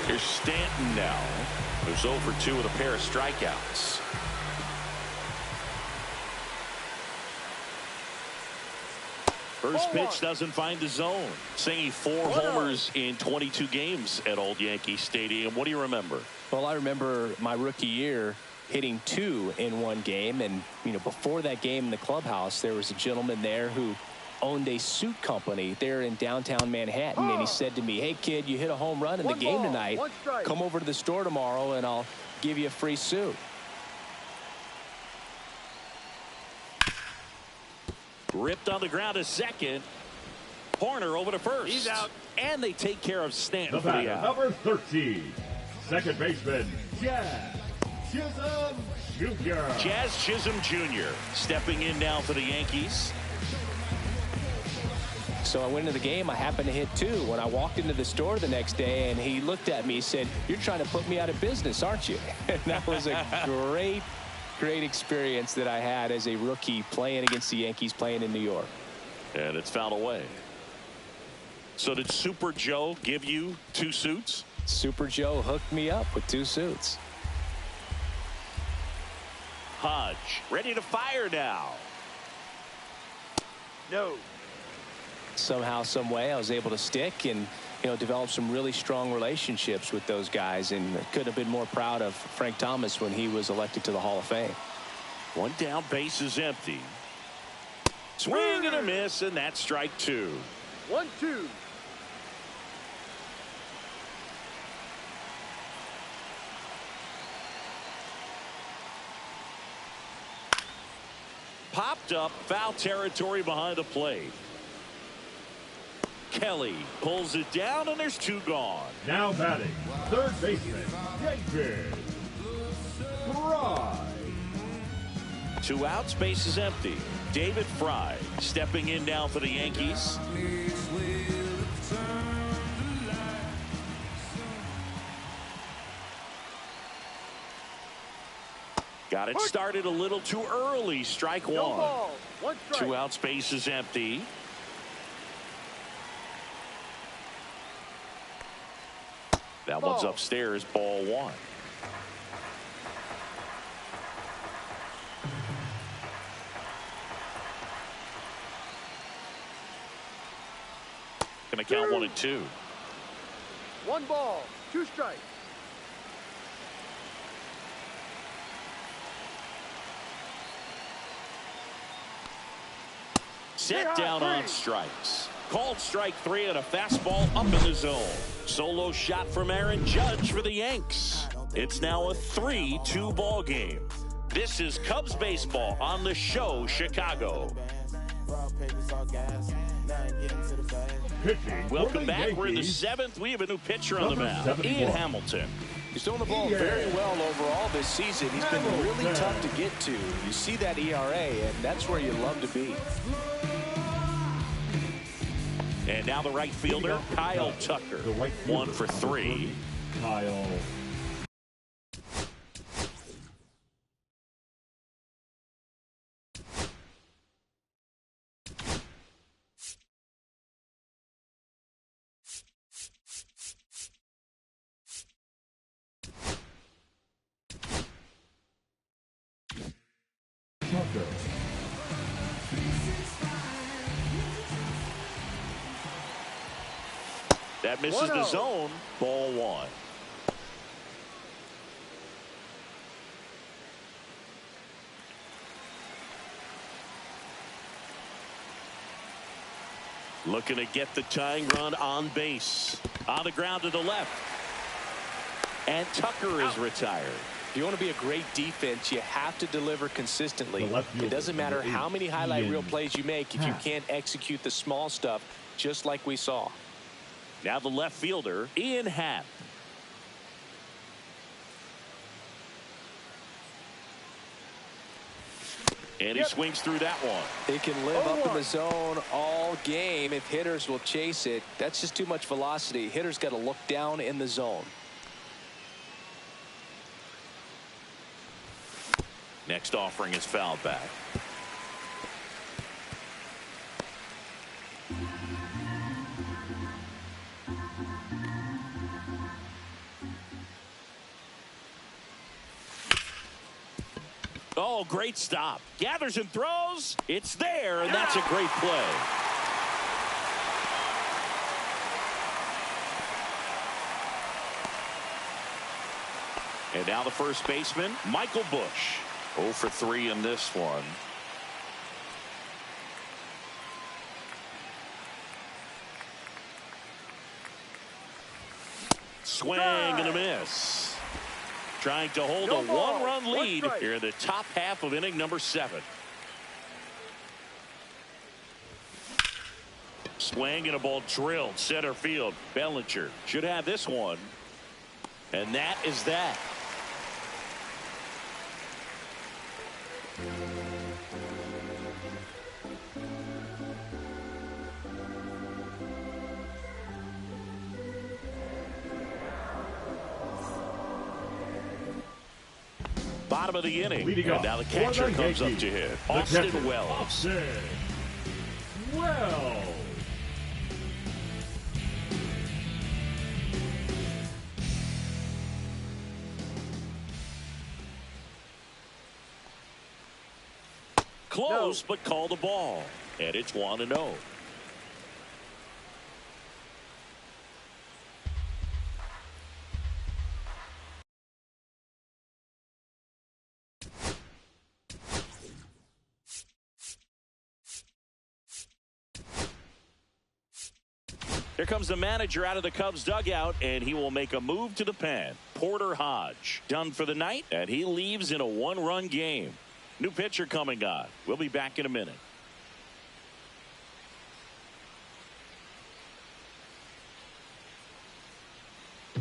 Here's Stanton now. Who's 0 for 2 with a pair of strikeouts. First pitch doesn't find the zone. Singing 4 homers in 22 games at Old Yankee Stadium. What do you remember? Well, I remember my rookie year hitting 2 in one game. And, you know, before that game in the clubhouse, there was a gentleman there who owned a suit company there in downtown Manhattan. And he said to me, hey, kid, you hit a home run in the game tonight. Come over to the store tomorrow and I'll give you a free suit. Ripped on the ground to second. Horner over to first. He's out. And they take care of Stanton The for the batter, out. number 13, second baseman, Jazz Chisholm Jr. Jazz Chisholm Jr. stepping in now for the Yankees. So I went into the game. I happened to hit 2. When I walked into the store the next day, and he looked at me, he said, you're trying to put me out of business, aren't you? And that was a great experience that I had as a rookie playing against the Yankees, playing in New York. And it's fouled away. So did Super Joe give you 2 suits? Super Joe hooked me up with 2 suits. Hodge ready to fire now. No. Somehow, some way, I was able to stick and, you know, develop some really strong relationships with those guys, and couldn't have been more proud of Frank Thomas when he was elected to the Hall of Fame. One down, base is empty. Swing and a miss, and that's strike 2. 1-2. Popped up, foul territory behind the plate. Kelly pulls it down, and there's two gone. Now batting, third baseman, Yankees. Fry. Two outs, base is empty. David Fry stepping in now for the Yankees. Got it started a little too early. Strike one. No ball. One strike. Two outs, base is empty. That one's upstairs, ball one. Gonna count 1-2. 1 ball, 2 strikes. Set down on strikes. Called strike 3 and a fastball up in the zone. Solo shot from Aaron Judge for the Yanks. It's now a 3-2 ball game. This is Cubs baseball on the show, Chicago. Welcome back. We're in the 7th. We have a new pitcher on the mound, Ian Hamilton. He's throwing the ball very well overall this season. He's been really tough to get to. You see that ERA, and that's where you love to be. And now the right fielder, Kyle Tucker. 1 for 3. Kyle. Tucker. That misses the zone. Ball one. Looking to get the tying run on base. On the ground to the left. And Tucker is retired. If you want to be a great defense, you have to deliver consistently. It doesn't matter how many highlight reel plays you make if you can't execute the small stuff, just like we saw. Now the left fielder, Ian Happ. And he swings through that one. They can live up in the zone all game if hitters will chase it. That's just too much velocity. Hitters got to look down in the zone. Next offering is fouled back. Oh, great stop. Gathers and throws. It's there, and that's a great play. And now the first baseman, Michael Bush. 0 for 3 in this one. Swing and a miss. Trying to hold a one-run lead here in the top half of inning number 7. Swing and a ball drilled center field. Bellinger should have this one. And that is that. Bottom of the inning. And now the catcher comes up to hit. Austin Wells. Close, but call the ball. And it's 1-0. Here comes the manager out of the Cubs dugout, and he will make a move to the pen. Porter Hodge done for the night, and he leaves in a one-run game. New pitcher coming on. We'll be back in a minute.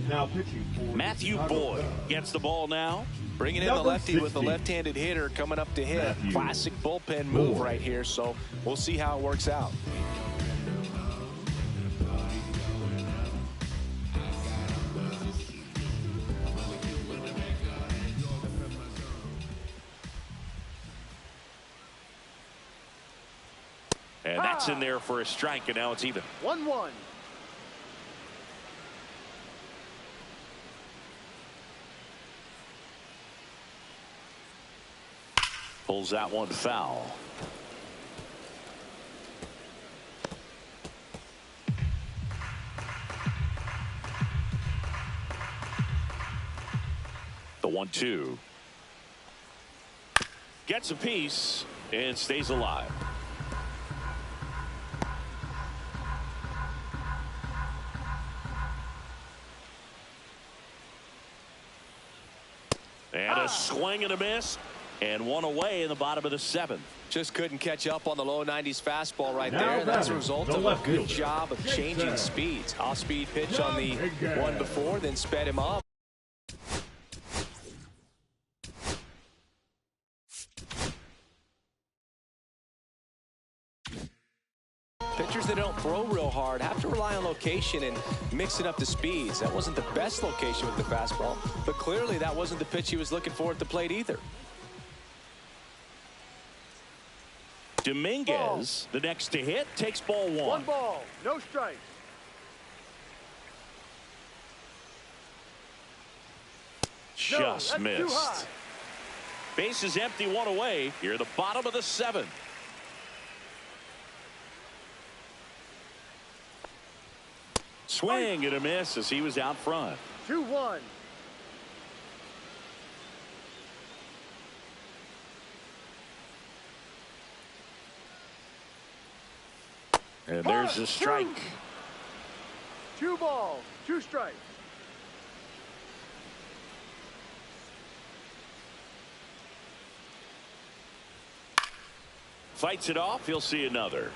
Now pitching for Matthew Boyd gets the ball now. Bringing in the lefty with a left-handed hitter coming up to hit. Classic bullpen move right here, so we'll see how it works out. And that's in there for a strike, and now it's even. 1-1. Pulls that one foul. The 1-2. Gets a piece and stays alive. And a swing and a miss. And one away in the bottom of the 7th. Just couldn't catch up on the low 90s fastball right there. That's a result of a good job of changing speeds. Off-speed pitch on the one before, then sped him up. Pitchers that don't throw real hard have to rely on location and mixing up the speeds. That wasn't the best location with the fastball, but clearly that wasn't the pitch he was looking for at the plate either. Dominguez, the next to hit, takes ball 1. 1 ball, no strikes. Just missed. Base is empty, 1 away. Here, the bottom of the 7th. Swing and a miss as he was out front. 2-1. And there's a strike. 2 balls, 2 strikes. Fights it off. He'll see another.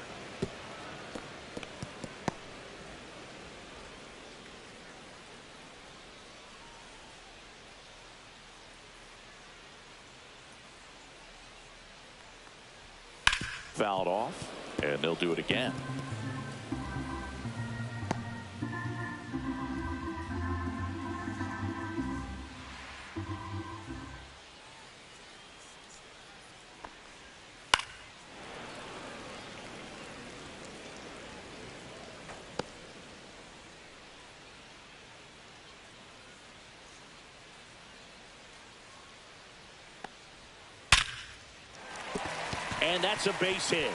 Fouled off, and they'll do it again. And that's a base hit.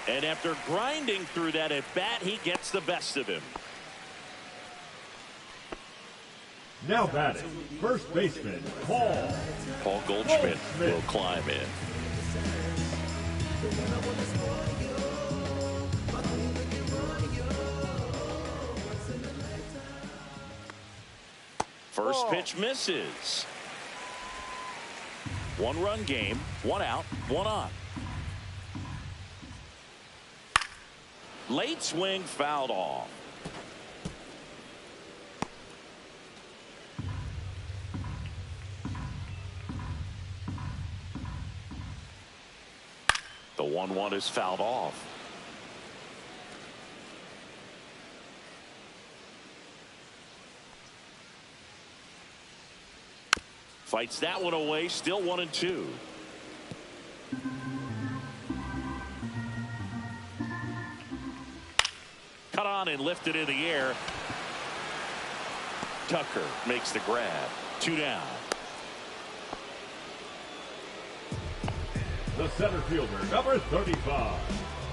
And after grinding through that at bat, he gets the best of him. Now batting, first baseman, Paul Goldschmidt will climb in. First pitch misses. 1-run game, 1 out, 1 on. Late swing fouled off. The 1-1 is fouled off. Fights that one away, still 1-2. Cut on and lifted in the air. Tucker makes the grab. 2 down. the center fielder, number 35,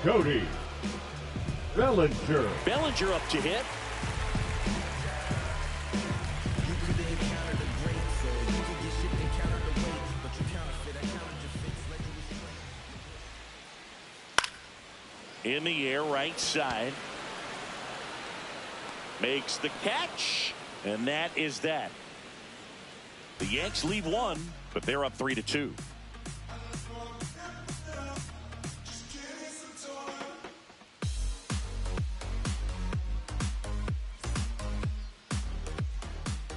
Cody Bellinger. Bellinger up to hit. In the air, right side. Makes the catch, and that is that. The Yanks lead 1, but they're up 3-2.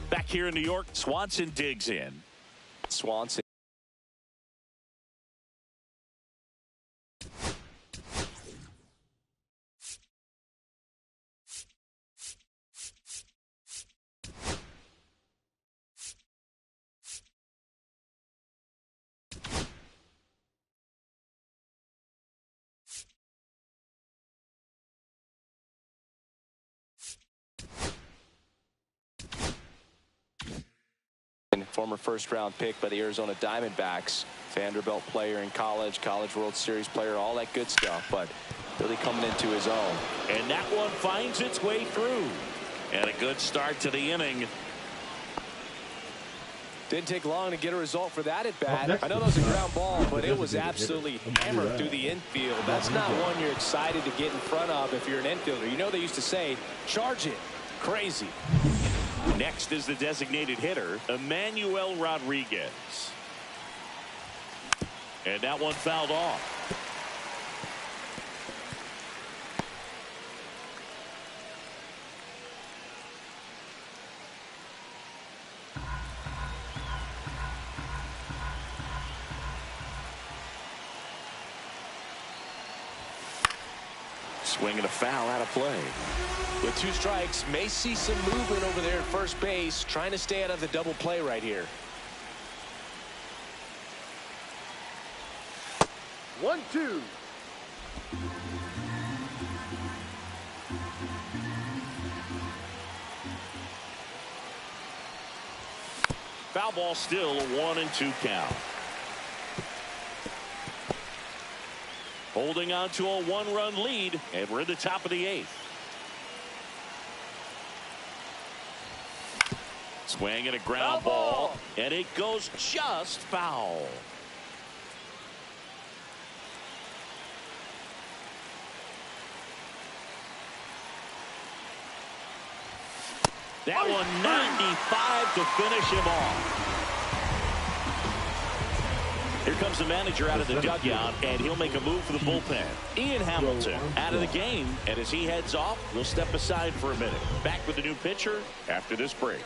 Back here in New York, Swanson digs in. Swanson. Former first-round pick by the Arizona Diamondbacks. Vanderbilt player in college, College World Series player, all that good stuff, but really coming into his own. And that one finds its way through. And a good start to the inning. Didn't take long to get a result for that at bat. I know that was a ground ball, but it was absolutely hammered through the infield. That's not one you're excited to get in front of if you're an infielder. You know they used to say, charge it. Crazy. Next is the designated hitter, Emmanuel Rodriguez. And that one fouled off. Swinging a foul out of play. With 2 strikes, may see some movement over there at first base, trying to stay out of the double play right here. 1-2. Foul ball still, a 1-2 count. Holding on to a 1-run lead, and we're in the top of the 8th. Swing and a ground ball, and it goes just foul. That one 95 to finish him off. Here comes the manager out of the dugout, and he'll make a move for the bullpen. Ian Hamilton out of the game, and as he heads off, we'll step aside for a minute. Back with the new pitcher after this break.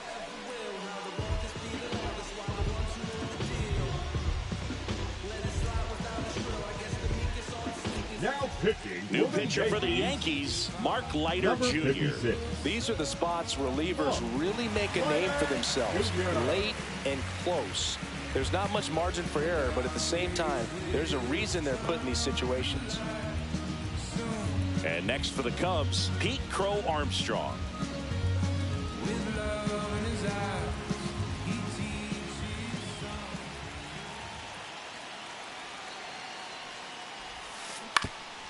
Now pitching. New pitcher for the Yankees, Mark Leiter Jr. These are the spots relievers really make a name for themselves. Late and close. There's not much margin for error, but at the same time, there's a reason they're put in these situations. And next for the Cubs, Pete Crow Armstrong.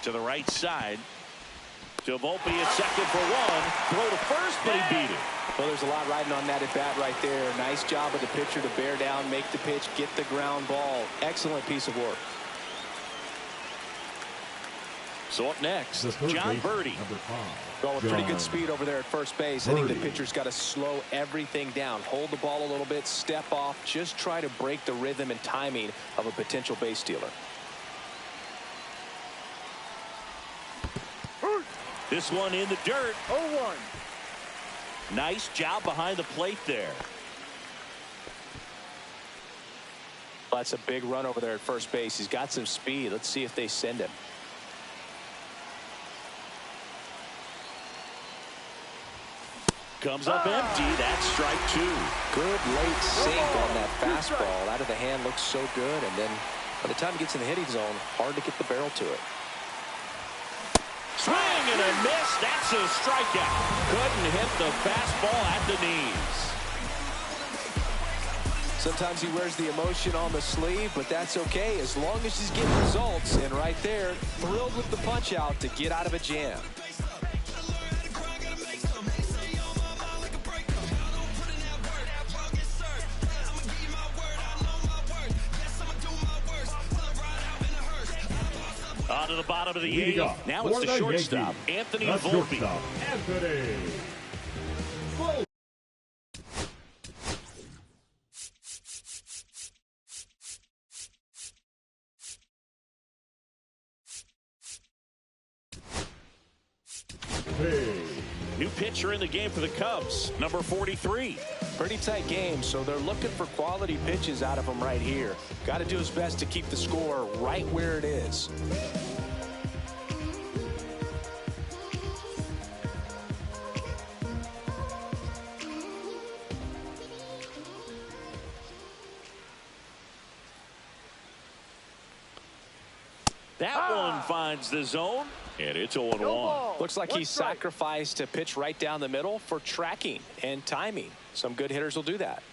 To the right side. To Volpe at second for 1. Throw to first, but he beat it. Well, there's a lot riding on that at bat right there. Nice job of the pitcher to bear down, make the pitch, get the ground ball. Excellent piece of work. So up next, John Birdie. Well, with pretty good speed over there at first base. I think the pitcher's got to slow everything down. Hold the ball a little bit, step off, just try to break the rhythm and timing of a potential base stealer. This one in the dirt. 0-1. Nice job behind the plate there. That's a big run over there at first base. He's got some speed. Let's see if they send him. Comes up empty. That's strike 2. Good late sink on that fastball. Out of the hand, looks so good. And then by the time he gets in the hitting zone, hard to get the barrel to it. Swing and a miss. That's a strikeout. Couldn't hit the fastball at the knees. Sometimes he wears the emotion on the sleeve, but that's okay as long as he's getting results. And right there, thrilled with the punch out to get out of a jam. On to the bottom of the 8th. Now it's the shortstop, Anthony Volpe. New pitcher in the game for the Cubs, number 43. Pretty tight game, so they're looking for quality pitches out of him right here. Got to do his best to keep the score right where it is. That one finds the zone, and it's 0-1. Looks like he sacrificed a pitch right down the middle for tracking and timing. Some good hitters will do that.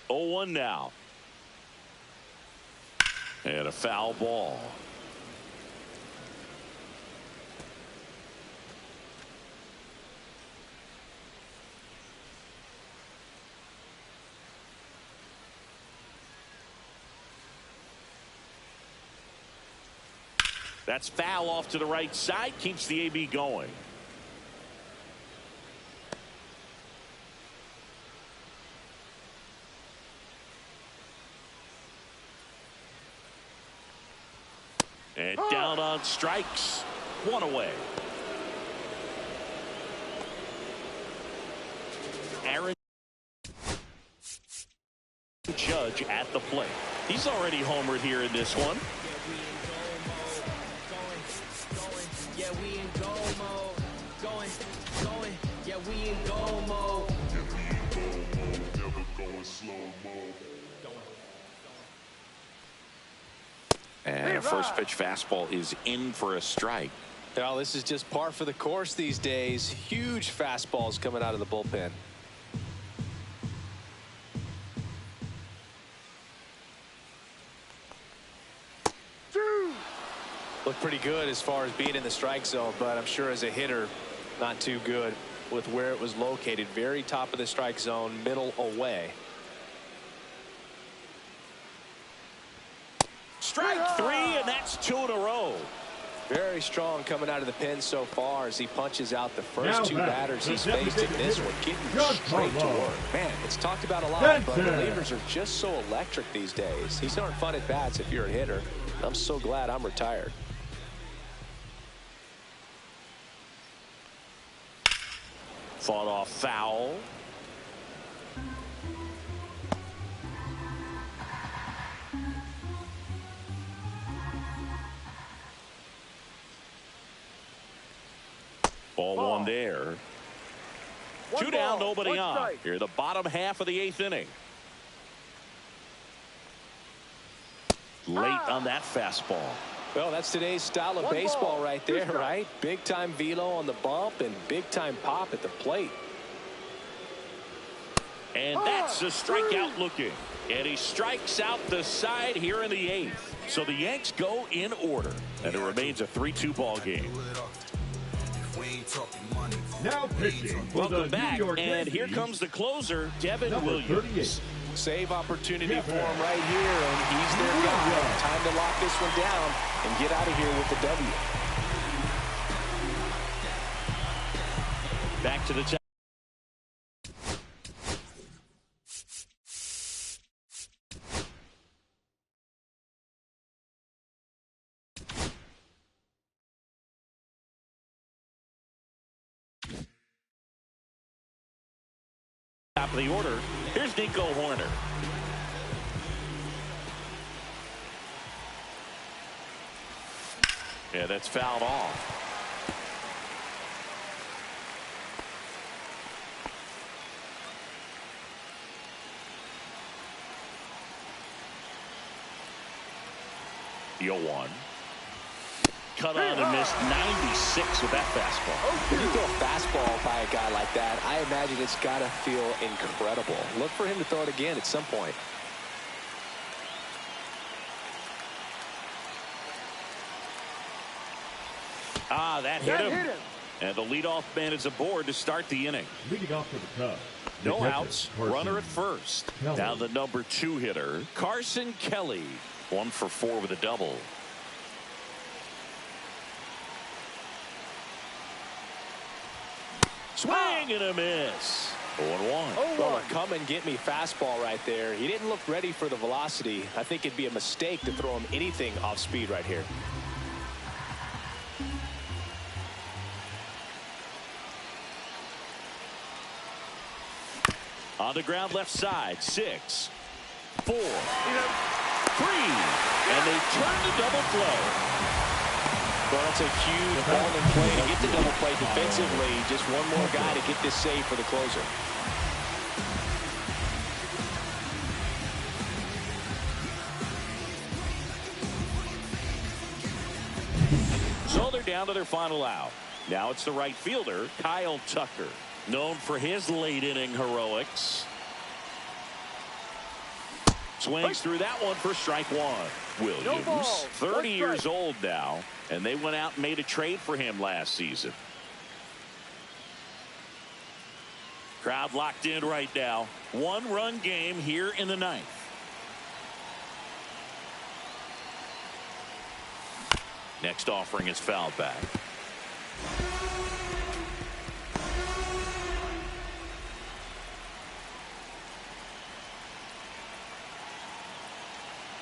0-1 now. And a foul ball. That's foul off to the right side, keeps the AB going. And down on strikes. One away. Aaron Judge at the plate. He's already homered here in this one. Yeah, we in go mode. Going. Yeah, we in go mode. Never going slow mo. And a first pitch fastball is in for a strike. Well, this is just par for the course these days. Huge fastballs coming out of the bullpen. Looked pretty good as far as being in the strike zone, but I'm sure as a hitter, not too good with where it was located. Very top of the strike zone, middle away. Strike three, and that's 2 in a row. Very strong coming out of the pen so far as he punches out the first two batters he's faced in this one, getting straight to work. Man, it's talked about a lot, but relievers are just so electric these days. These aren't fun at bats if you're a hitter. I'm so glad I'm retired. Fought off foul. Ball one there. Two down, nobody on. Here, the bottom half of the 8th inning. Late on that fastball. Well, that's today's style of baseball right there, right? Big time velo on the bump and big time pop at the plate. And that's a strikeout looking. And he strikes out the side here in the 8th. So the Yanks go in order. And it remains a 3-2 ball game. Now pitching for the Welcome back, New York and Yankees, here comes the closer, Devin Williams. Save opportunity for him right here, and he's their guy. Time to lock this one down and get out of here with the W. Back to the top. Top of the order. Here's Nico Horner. Yeah, that's fouled off. The 0-1. Cut on and missed 96 with that fastball. When you throw a fastball by a guy like that, I imagine it's got to feel incredible. Look for him to throw it again at some point. That hit him. And the leadoff man is aboard to start the inning. Leading off for the Cubs. No outs. Runner at first. Kelly. Now the number 2 hitter, Carson Kelly. 1 for 4 with a double. Swing and a miss. 0-1. Well, come and get me fastball right there. He didn't look ready for the velocity. I think it'd be a mistake to throw him anything off speed right here. On the ground left side, 6, 4, 3, and they turn to double play. Well, that's a huge ball in play to get the double play defensively. Just one more guy to get this save for the closer. So they're down to their final out. Now it's the right fielder, Kyle Tucker, known for his late inning heroics. Swings through that one for strike one. Williams, 30 years old now, and they went out and made a trade for him last season. Crowd locked in right now. One-run game here in the ninth. Next offering is fouled back.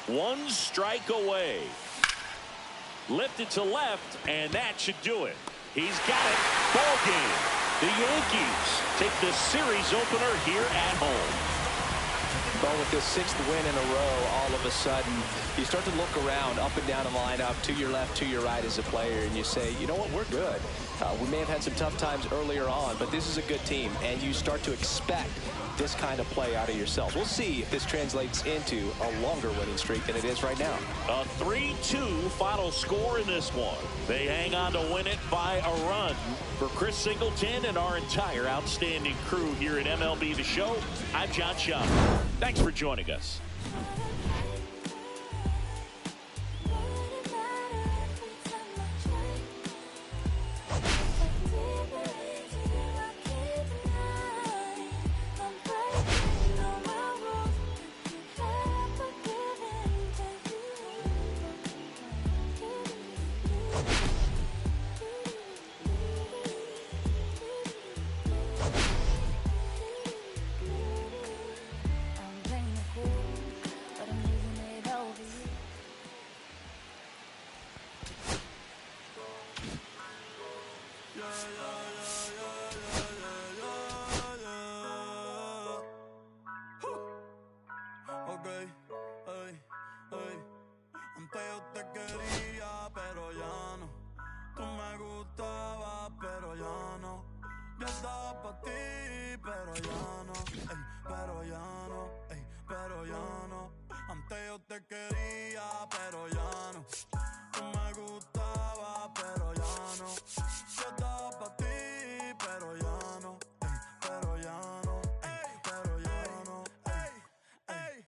One strike away. Lifted to left, and that should do it. He's got it. Ball game. The Yankees take the series opener here at home. Well, with this 6th win in a row, all of a sudden, you start to look around, up and down the lineup, to your left, to your right as a player, and you say, you know what, we're good. We may have had some tough times earlier on, but this is a good team, and you start to expect this kind of play out of yourselves. We'll see if this translates into a longer winning streak than it is right now. A 3-2 final score in this one. They hang on to win it by a run. For Chris Singleton and our entire outstanding crew here at MLB The Show, I'm John Schaub. Thanks for joining us. Antes yo te quería, pero ya no. Tú me gustabas, pero ya no. Yo estaba pa' ti, pero ya no. Ey, pero ya no, ey, pero ya no. Antes yo te quería.